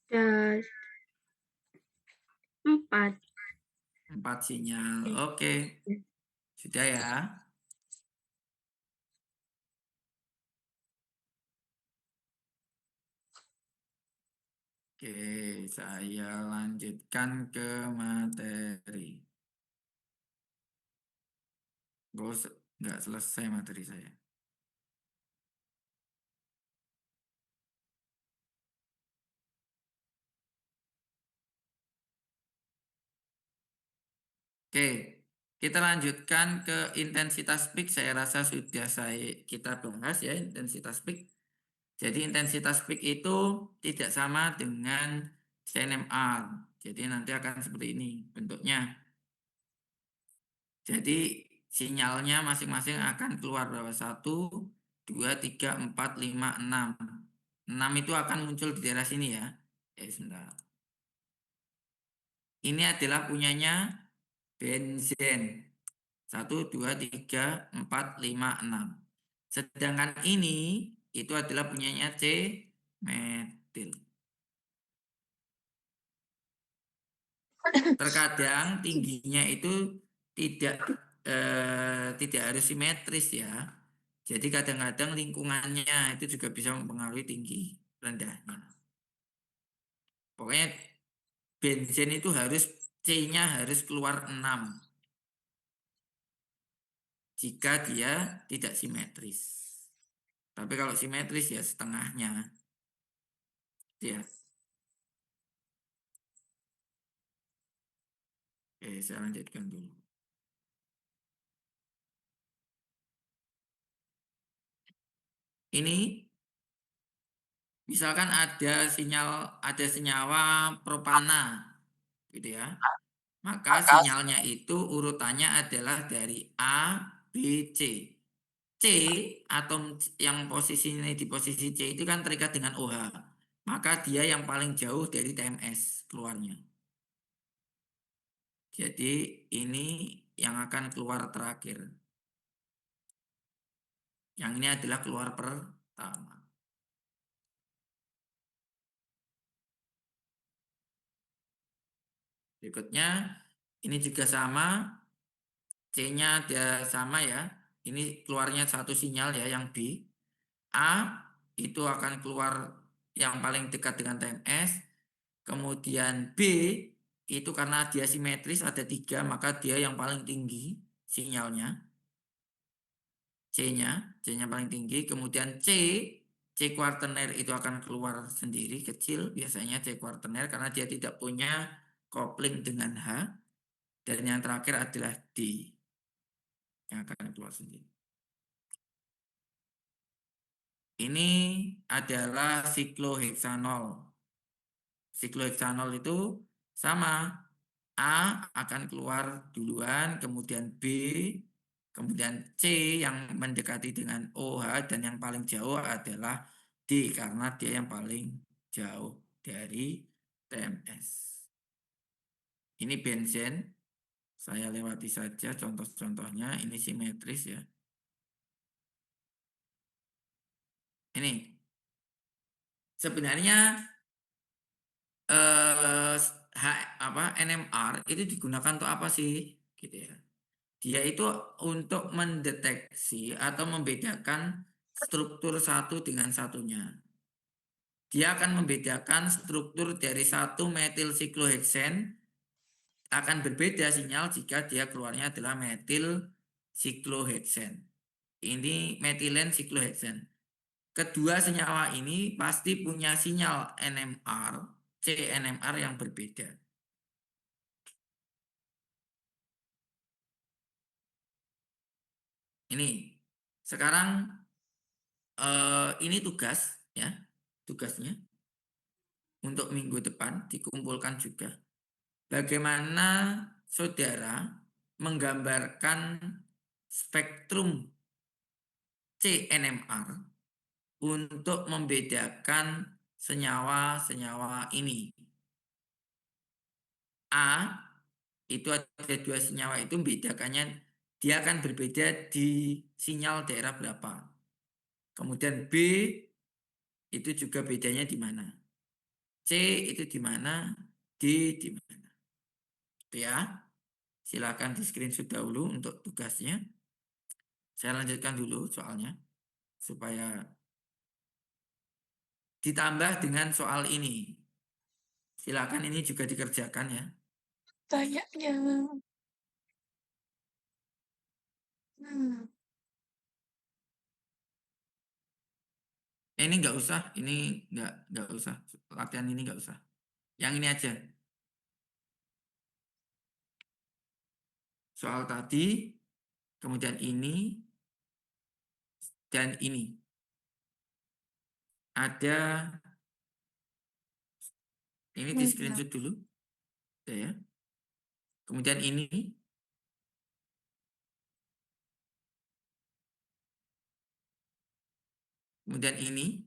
Ada 4. 4 sinyal. Oke. Sudah ya. Oke, saya lanjutkan ke materi. Nggak selesai materi saya. Oke, kita lanjutkan ke intensitas peak. Saya rasa sudah kita bahas ya intensitas peak. Jadi intensitas peak itu tidak sama dengan CNMR. Jadi nanti akan seperti ini bentuknya. Jadi sinyalnya masing-masing akan keluar berapa? 1, 2, 3, 4, 5, 6. 6 itu akan muncul di daerah sini ya. Sebentar. Ini adalah punyanya benzen. 1, 2, 3, 4, 5, 6. Sedangkan ini itu adalah punyanya C metil. Terkadang tingginya itu tidak harus simetris ya. Jadi kadang-kadang lingkungannya itu juga bisa mempengaruhi tinggi rendahnya. Pokoknya benzen itu harus C-nya harus keluar 6. Jika dia tidak simetris. Tapi kalau simetris ya setengahnya. Ya. Oke, saya lanjutkan dulu. Ini misalkan ada senyawa propana gitu ya. Maka sinyalnya itu urutannya adalah dari A, B, C. C atom yang posisinya di posisi C itu kan terikat dengan OH. Maka dia yang paling jauh dari TMS keluarnya. Jadi ini yang akan keluar terakhir. Yang ini adalah keluar pertama. Berikutnya ini juga sama. C-nya dia sama ya. Ini keluarnya satu sinyal ya yang B. A itu akan keluar yang paling dekat dengan TMS. Kemudian B itu karena dia simetris ada 3 maka dia yang paling tinggi sinyalnya. C-nya paling tinggi. Kemudian C kuartener itu akan keluar sendiri kecil biasanya C kuartener karena dia tidak punya kopling dengan H. Dan yang terakhir adalah D yang akan keluar sendiri. Ini adalah sikloheksanol. Sikloheksanol itu sama. A akan keluar duluan, kemudian B, kemudian C yang mendekati dengan OH dan yang paling jauh adalah D karena dia yang paling jauh dari TMS. Ini benzen. Saya lewati saja contoh-contohnya. Ini simetris ya. Ini sebenarnya NMR itu digunakan untuk apa sih? Gitu ya. Dia itu untuk mendeteksi atau membedakan struktur satu dengan satunya. Dia akan membedakan struktur dari satu metil sikloheksen akan berbeda sinyal jika dia keluarnya adalah metil sikloheksen. ini metilen sikloheksan. Kedua senyawa ini pasti punya sinyal NMR, CNMR yang berbeda. Ini sekarang ini tugas ya, tugasnya untuk minggu depan dikumpulkan juga. Bagaimana saudara menggambarkan spektrum CNMR untuk membedakan senyawa-senyawa ini. A itu ada dua senyawa itu membedakannya dia akan berbeda di sinyal daerah berapa. Kemudian B itu juga bedanya di mana. C itu di mana, D di mana. Itu ya. Silakan di screenshot dahulu untuk tugasnya. Saya lanjutkan dulu soalnya supaya ditambah dengan soal ini. Silakan ini juga dikerjakan ya. Banyaknya. Ini nggak usah, ini nggak usah. Latihan ini nggak usah. Yang ini aja. Soal tadi, kemudian ini, dan ini. Ada, ini di screenshot dulu. Ya. Kemudian ini. Kemudian ini.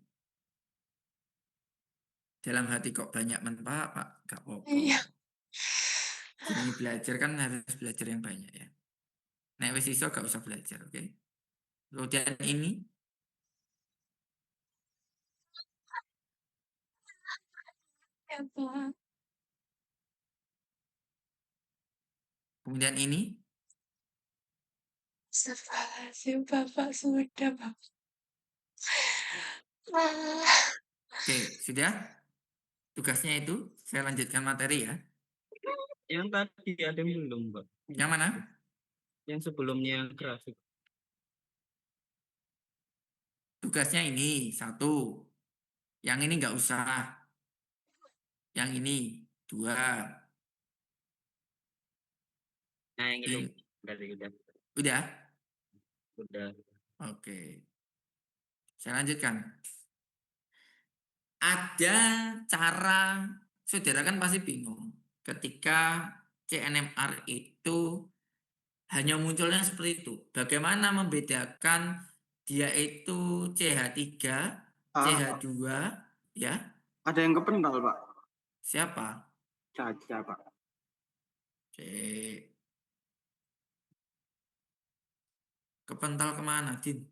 Dalam hati kok banyak menpak, Pak. Gak apa-apa. Iya. Jadi belajar kan harus belajar yang banyak ya. Nek wis iso gak usah belajar, oke? Kemudian ini. Ya, Pak. Kemudian ini. Astagfirullahaladzim, Bapak sudah, Bapak. Oke, sudah? Tugasnya itu, saya lanjutkan materi ya. Yang tadi ada yang belum, Pak. Yang mana? Yang sebelumnya grafik. Tugasnya ini, 1. Yang ini nggak usah. Yang ini, 2. Nah, yang itu. Udah? Udah. Oke. Saya lanjutkan. Ada cara, saudara kan pasti bingung. Ketika CNMR itu hanya munculnya seperti itu. Bagaimana membedakan dia itu CH3, CH2, ya? Ada yang kepental, Pak. Siapa? Caca, Pak. Oke. Kepental kemana, Din?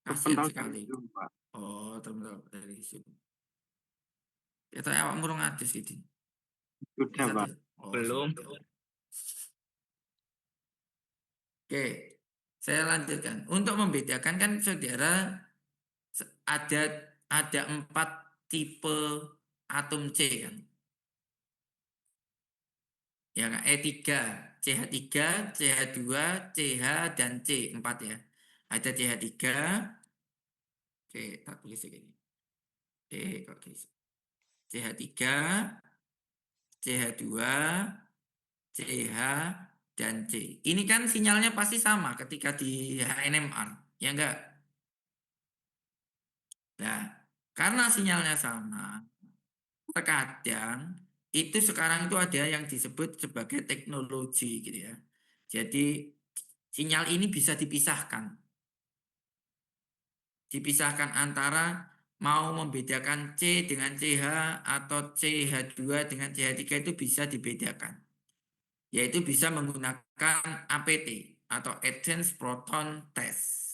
Kasihan Kepental sekali. dari Zoom, Pak. Oh, terbental dari Zoom. Ya, tapi awak murung adus gitu. Sudah, Pak. Oh, Belum. sudah. Oke, saya lanjutkan. Untuk membedakan kan saudara ada 4 tipe atom C kan. Ya kan? E3, CH3, CH2, CH dan C 4 ya. Ada CH3. Oke, tak tulis segini. Oke, kok tulis. CH3, CH2, CH dan C. Ini kan sinyalnya pasti sama ketika di HNMR, ya enggak? Nah, karena sinyalnya sama, terkadang itu sekarang itu ada yang disebut sebagai teknologi gitu ya. Jadi sinyal ini bisa dipisahkan. Dipisahkan antara mau membedakan C dengan CH atau CH2 dengan CH3 itu bisa dibedakan. Yaitu bisa menggunakan APT atau Advanced Proton Test.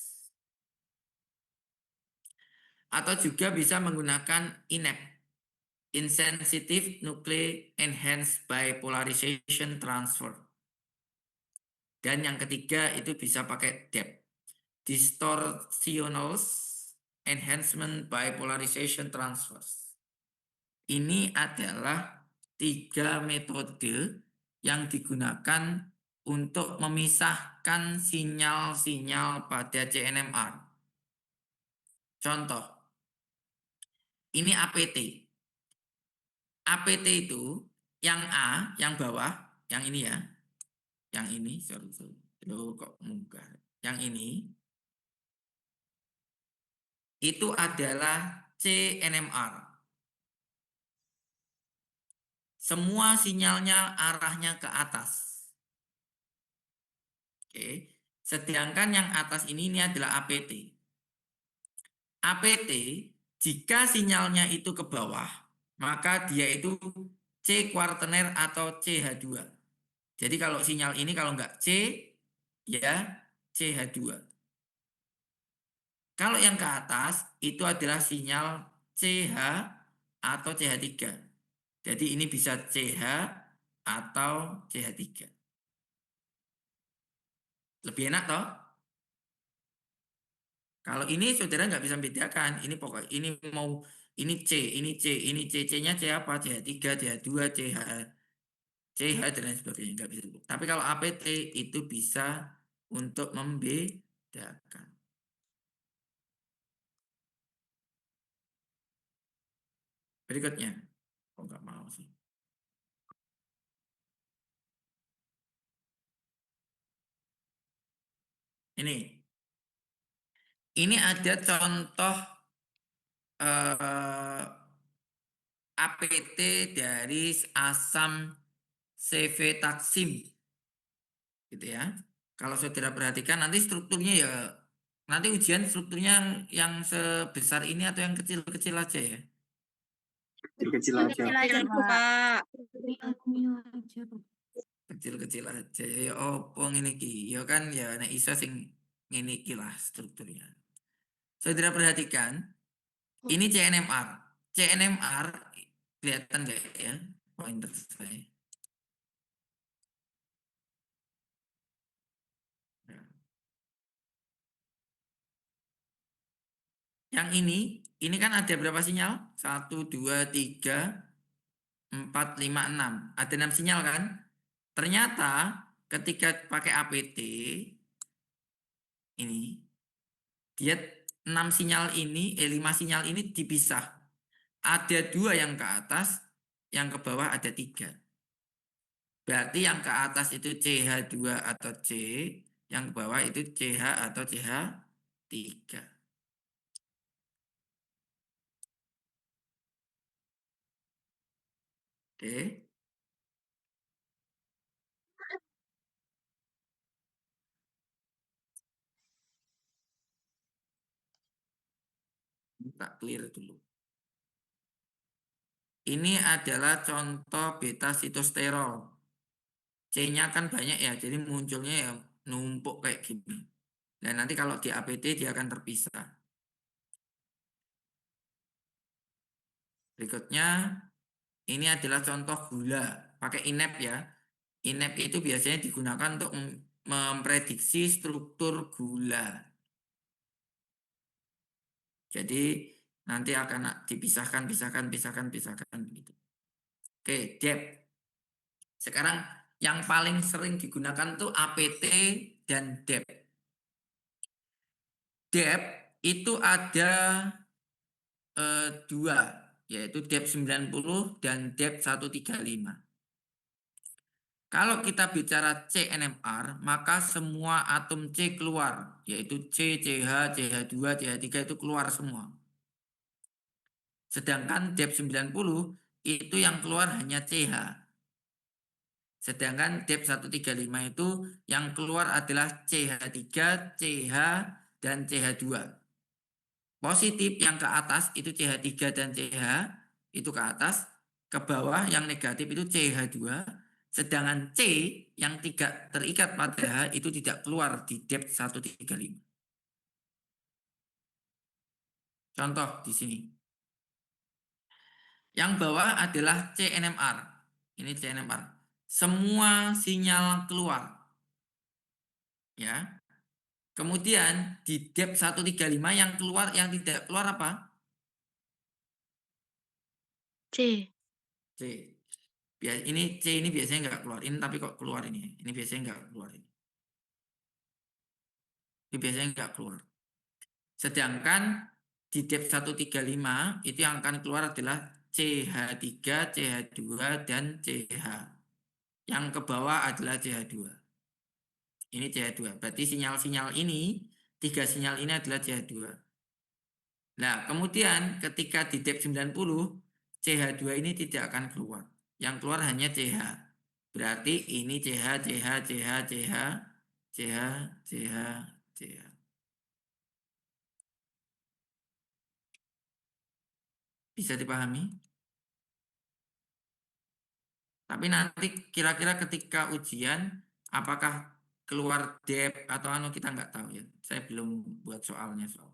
Atau juga bisa menggunakan INEP, Insensitive Nuclear Enhanced Bipolarization Transfer. Dan yang ketiga itu bisa pakai DEP, Distortional Enhancement Bipolarization Transfers. Ini adalah 3 metode yang digunakan untuk memisahkan sinyal-sinyal pada CNMR. Contoh, ini APT. APT itu yang A, yang bawah, yang ini ya. Yang ini, sorry. Loh, kok mudah. Yang ini itu adalah CNMR. Semua sinyalnya arahnya ke atas. Oke. Sedangkan yang atas ini adalah APT. APT, jika sinyalnya itu ke bawah, maka dia itu C kuartener atau CH2. Jadi kalau sinyal ini kalau enggak C, ya CH2. Kalau yang ke atas itu adalah sinyal CH atau CH3. Jadi ini bisa CH atau CH3. Lebih enak toh? Kalau ini saudara nggak bisa membedakan. Ini pokok ini mau ini C, ini C, ini C, C-nya C apa? CH3, CH2, CH, CH dan lain sebagainya nggak bisa. Tapi kalau APT itu bisa untuk membedakan. Berikutnya, kok nggak mau sih? Ini ada contoh APT dari asam cefotaxime, gitu ya. Kalau saudara perhatikan nanti strukturnya ya, nanti ujian strukturnya yang sebesar ini atau yang kecil-kecil aja ya. Kecil-kecil aja. Kecil Pak. Kecil-kecil aja ya opo ngene iki ya kan ya nek iso sing ngene iki lah strukturnya. Saudara perhatikan ini CNMR. CNMR kelihatan nggak ya pointer saya? Yang ini kan ada berapa sinyal? 1, 2, 3, 4, 5, 6. Ada 6 sinyal kan? Ternyata ketika pakai APT ini dia 6 sinyal ini 5 sinyal ini dipisah. Ada 2 yang ke atas, yang ke bawah ada 3. Berarti yang ke atas itu CH2 atau C, yang ke bawah itu CH atau CH3. Oke. Tak clear dulu. Ini adalah contoh beta sitosterol. C-nya kan banyak ya, jadi munculnya ya numpuk kayak gini. Dan nanti kalau di APT dia akan terpisah. Berikutnya, ini adalah contoh gula. Pakai INEP ya. INEP itu biasanya digunakan untuk memprediksi struktur gula. Jadi nanti akan dipisahkan gitu. Oke, DEP. Sekarang yang paling sering digunakan tuh APT dan DEP. DEP itu ada 2, yaitu DEP 90 dan DEP 135. Kalau kita bicara CNMR, maka semua atom C keluar, yaitu C, CH, CH2, CH3 itu keluar semua. Sedangkan DEP 90 itu yang keluar hanya CH. Sedangkan DEP 135 itu yang keluar adalah CH3, CH, dan CH2. Positif yang ke atas itu CH3 dan CH, itu ke atas. Ke bawah yang negatif itu CH2. Sedangkan C yang tidak terikat pada H itu tidak keluar di DEP 135. Contoh di sini. Yang bawah adalah CNMR. Ini CNMR. Semua sinyal keluar. Ya. Kemudian di DEP 135 yang keluar, yang tidak keluar apa? C. C. Ini C ini biasanya nggak keluar. Ini tapi kok keluar ini. Ini biasanya nggak keluar. Ini biasanya nggak keluar. Sedangkan di depth 135 itu yang akan keluar adalah CH3, CH2, dan CH. Yang ke bawah adalah CH2. Ini CH2. Berarti sinyal-sinyal ini, 3 sinyal ini adalah CH2. Nah, kemudian ketika di depth 90, CH2 ini tidak akan keluar. Yang keluar hanya CH. Berarti ini CH, CH, CH, CH, CH, CH, CH. Bisa dipahami? Tapi nanti kira-kira ketika ujian, apakah keluar depth atau anu kita nggak tahu ya. Saya belum buat soalnya soal.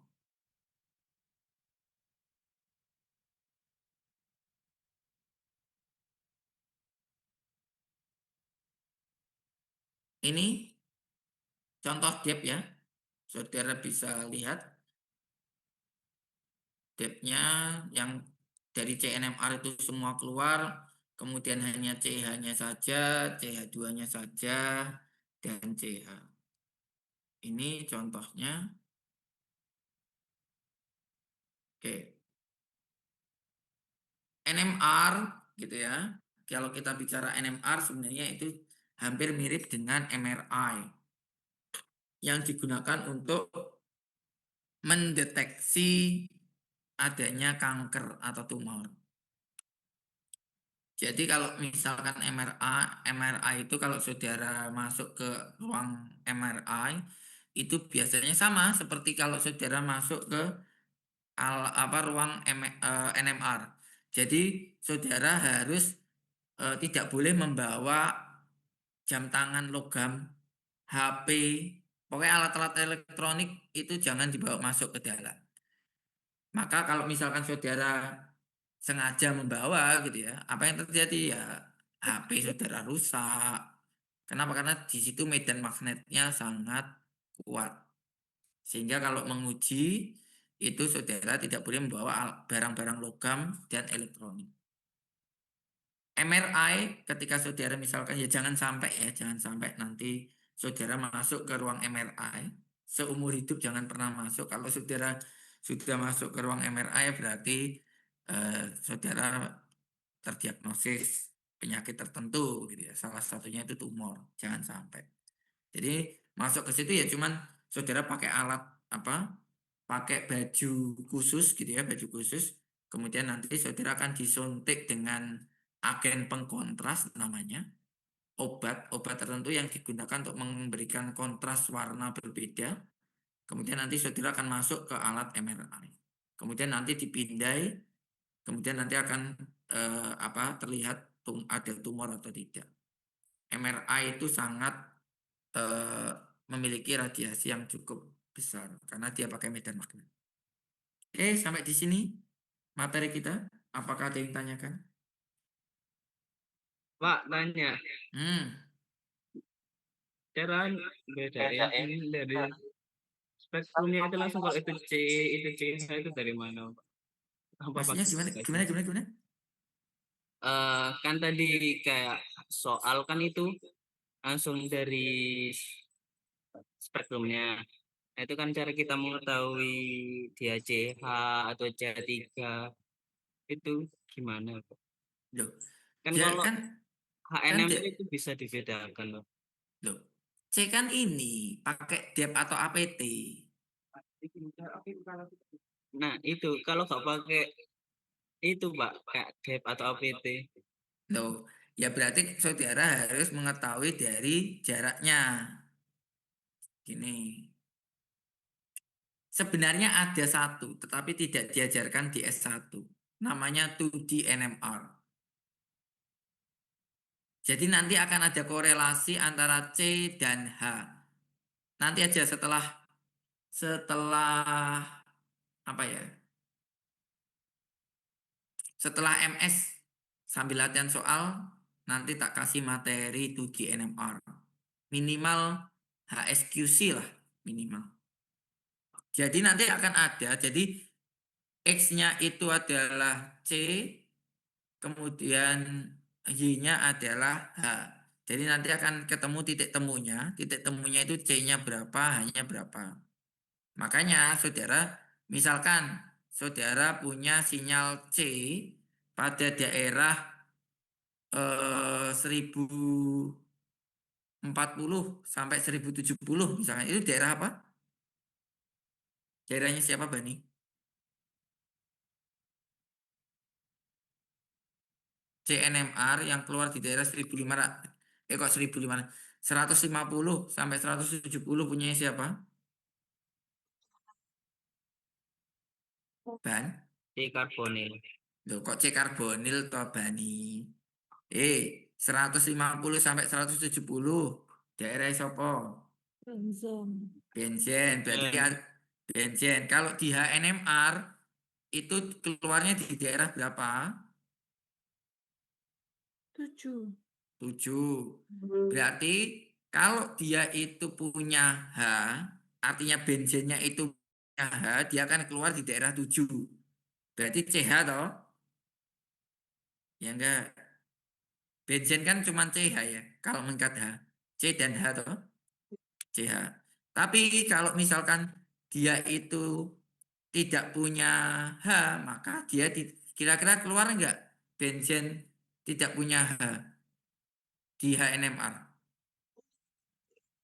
Ini contoh depth ya. Saudara bisa lihat depth-nya yang dari CNMR itu semua keluar, kemudian hanya CH-nya saja, CH2-nya saja, dan CH. Ini contohnya. Oke. NMR gitu ya. Kalau kita bicara NMR sebenarnya itu hampir mirip dengan MRI yang digunakan untuk mendeteksi adanya kanker atau tumor. Jadi kalau misalkan MRI itu kalau saudara masuk ke ruang MRI itu biasanya sama seperti kalau saudara masuk ke ruang NMR. Jadi saudara harus tidak boleh membawa jam tangan logam, HP, pokoknya alat-alat elektronik itu jangan dibawa masuk ke dalam. Maka kalau misalkan saudara sengaja membawa gitu ya, apa yang terjadi ya HP saudara rusak. Kenapa? Karena di situ medan magnetnya sangat kuat. Sehingga kalau menguji itu saudara tidak boleh membawa barang-barang logam dan elektronik. MRI ketika saudara misalkan ya jangan sampai nanti saudara masuk ke ruang MRI seumur hidup jangan pernah masuk. Kalau saudara sudah masuk ke ruang MRI berarti saudara terdiagnosis penyakit tertentu gitu ya. Salah satunya itu tumor, jangan sampai. Jadi masuk ke situ ya cuman saudara pakai alat pakai baju khusus gitu ya, baju khusus. Kemudian nanti saudara akan disuntik dengan agen pengkontras namanya. Obat tertentu yang digunakan untuk memberikan kontras warna berbeda. Kemudian nanti saudara akan masuk ke alat MRI. Kemudian nanti dipindai, kemudian nanti akan terlihat ada tumor atau tidak. MRI itu sangat memiliki radiasi yang cukup besar karena dia pakai medan magnet. Oke, sampai di sini materi kita. Apakah ada yang tanyakan? Pak, tanya. Cara bedain ini dari spektrumnya itu langsung kalau itu C, itu CH itu dari mana, Pak? Maksudnya gimana? Kan tadi kayak soal kan itu langsung dari spektrumnya. Itu kan cara kita mengetahui dia CH atau CH3 itu gimana, Pak? Loh, Kan ya kalau kan HNM itu bisa dibedakan, Pak. Loh, C kan ini pakai dep atau APT. Nah, itu kalau nggak pakai itu, Pak, kayak dep atau APT. Loh, ya berarti saudara harus mengetahui dari jaraknya. Gini. Sebenarnya ada satu, tetapi tidak diajarkan di S1. Namanya 2D NMR. Jadi nanti akan ada korelasi antara C dan H. Nanti aja setelah apa ya? Setelah MS sambil latihan soal nanti tak kasih materi 2D NMR. Minimal HSQC lah minimal. Jadi nanti akan ada. Jadi X-nya itu adalah C, kemudian Y-nya adalah H. Jadi nanti akan ketemu titik temunya. Titik temunya itu C-nya berapa, H-nya berapa. Makanya saudara, misalkan saudara punya sinyal C pada daerah 1040 sampai 1070 misalnya. Itu daerah apa? Daerahnya siapa, Bani? CNMR yang keluar di daerah 1500. Kok 1500? 150 sampai 170 punya siapa? Ban? C karbonil. Loh, kok C karbonil toh, Bani? 150 sampai 170 daerah sopo? Benzen. Benzen. Berarti benzen. Kalau di HNMR itu keluarnya di daerah berapa? 7. 7. Berarti kalau dia itu punya H, artinya benzennya itu punya H, dia akan keluar di daerah 7. Berarti CH toh? Ya enggak. Benzen kan cuma CH ya, kalau mengikat H. C dan H toh? CH. Tapi kalau misalkan dia itu tidak punya H, maka dia kira-kira keluar enggak benzen tidak punya H di HNMR?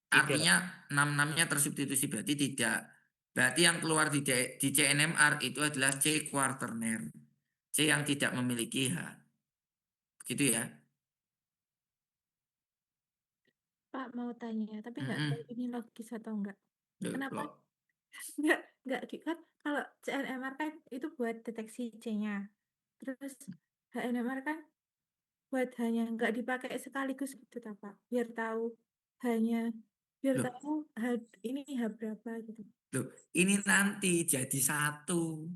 Tidak. Artinya 6-6-nya tersubstitusi, berarti tidak. Berarti yang keluar di CNMR itu adalah C kuarterner. C yang tidak memiliki H. Begitu ya. Pak mau tanya, tapi nggak tahu ini logis atau enggak. Loh, Kenapa? loh. Nggak kan kalau CNMR kan itu buat deteksi C-nya. Terus HNMR kan buat hanya nggak dipakai sekaligus gitu tak Pak. Biar tahu hanya biar Loh. tahu ini H berapa gitu. Loh, ini nanti jadi satu.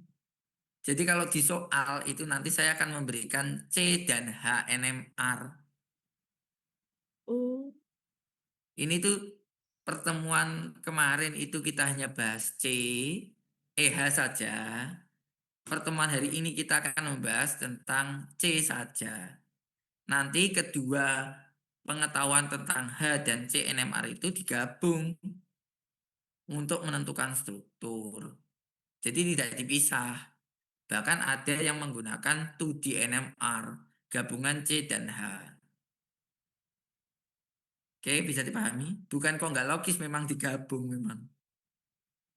Jadi kalau di soal itu nanti saya akan memberikan C dan HNMR. Oh, Ini tuh pertemuan kemarin itu kita hanya bahas C, H saja. Pertemuan hari ini kita akan membahas tentang C saja. Nanti kedua pengetahuan tentang H dan CNMR itu digabung untuk menentukan struktur. Jadi tidak dipisah. Bahkan ada yang menggunakan 2D NMR, gabungan C dan H. Oke, bisa dipahami? Bukan kok nggak logis, memang digabung memang.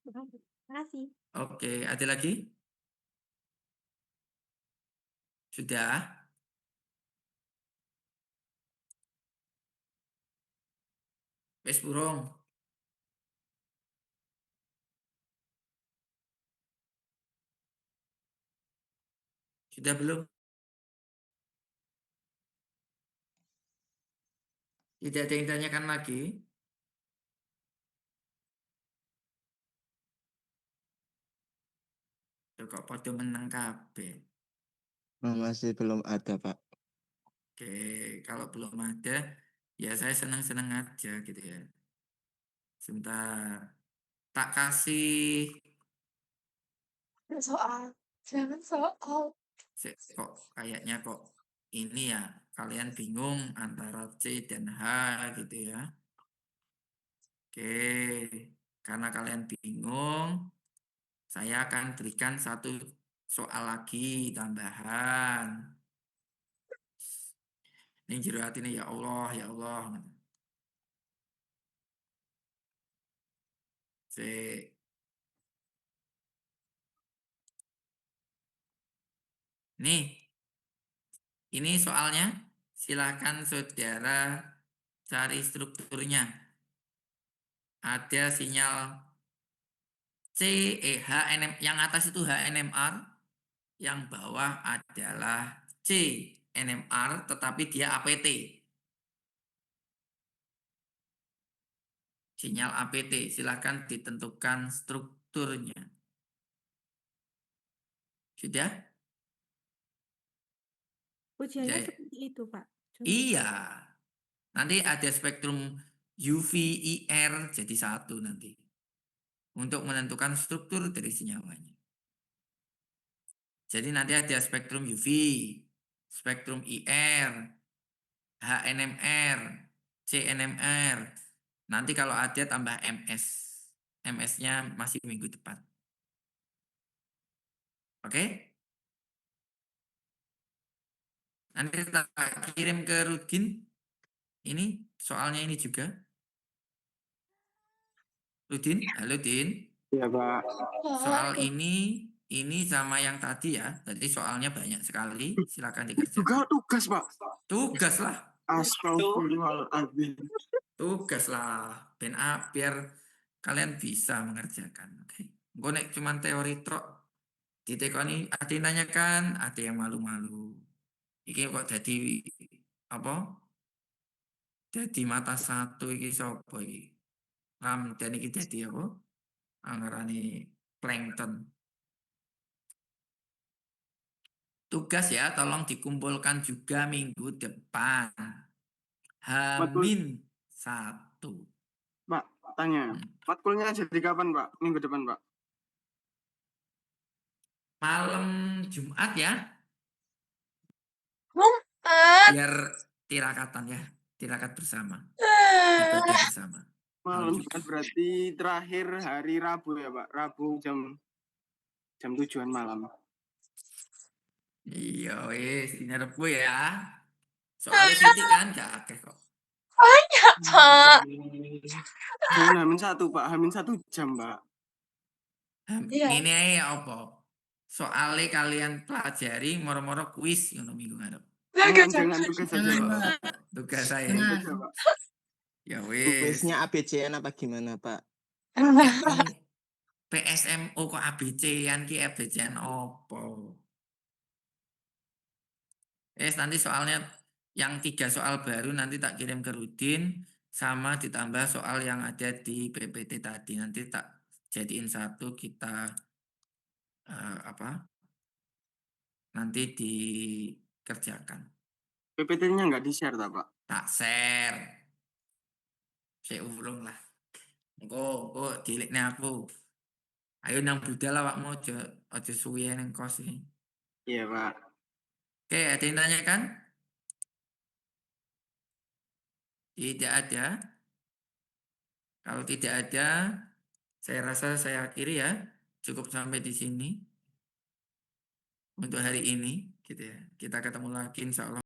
terima kasih. Oke, ada lagi? Sudah? Wes burung. Sudah belum? Tidak ada yang tanyakan lagi? Loh, kok pada menang kabeh? Masih belum ada, Pak. Oke, kalau belum ada, ya saya senang-senang aja gitu ya. Sebentar. Tak kasih Soal. Jangan soal. kok kayaknya kok ini ya kalian bingung antara C dan H gitu ya. Oke, karena kalian bingung, saya akan berikan satu soal lagi tambahan. Ini jero ini ya Allah, ya Allah. C. Nih, ini soalnya. Silakan saudara cari strukturnya. Ada sinyal C, yang atas itu HNMR, yang bawah adalah C, NMR, tetapi dia APT. Sinyal APT, silakan ditentukan strukturnya. Sudah? Ujiannya Ya. seperti itu, Pak. Iya. Nanti ada spektrum UV, IR jadi satu nanti. Untuk menentukan struktur dari senyawanya. Jadi nanti ada spektrum UV, spektrum IR, HNMR, CNMR. Nanti kalau ada tambah MS. MS-nya masih minggu depan. Oke? Nanti kita kirim ke Rudin. Ini soalnya ini juga. Rudin, halo Din. Iya, Pak. Soal ini sama yang tadi ya. Jadi soalnya banyak sekali. Silakan dikerjakan. Juga tugas, Pak. Tugas lah. Astagfirullahaladzim. Tugas lah. Biar kalian bisa mengerjakan. Oke. Gue nek cuman teori trok. Ditekoni ada yang nanyakan, ada yang malu-malu. Iki kok jadi apa? Jadi mata satu iki sapa iki? Dan iki jadi apa? Anggarane plankton. Tugas ya, tolong dikumpulkan juga minggu depan. H-1. Pak, tanya. Matkulnya jadi kapan, Pak? Minggu depan, Pak? Malam Jumat ya. Biar tirakatan ya. Tirakat bersama. Ibadah bersama. Malam Jumat berarti terakhir hari Rabu ya, Pak? Rabu jam 7-an malam. Iya wis, ini Rabu ya. Soalnya Siti kan gak akeh kok. Banyak, Pak. Jangan H-1, Pak. H-1 jam, Pak. Iya. Ini aja apa? Soalnya kalian pelajari moro-moro kuis ngono minggu ngarep. Jangan tugas saja, Pak. Tugas saya. Jangan. Ya wis. Kuisnya ABCN apa gimana, Pak? PSMO kok ABC-an ki ABC-an opo? Nanti soalnya yang 3 soal baru nanti tak kirim ke Rudin sama ditambah soal yang ada di PPT tadi. Nanti tak jadiin satu kita nanti dikerjakan. PPT-nya nggak di-share, Pak? Tak share. Saya urung lah. Engko dilekne aku. Ayo nang budal awakmu aja suwe nang kos iki. Iya, Pak. Oke, ada yang tanya kan? Tidak ada. Kalau tidak ada, saya rasa saya akhiri ya. Cukup sampai di sini. Untuk hari ini, gitu ya. Kita ketemu lagi insya Allah.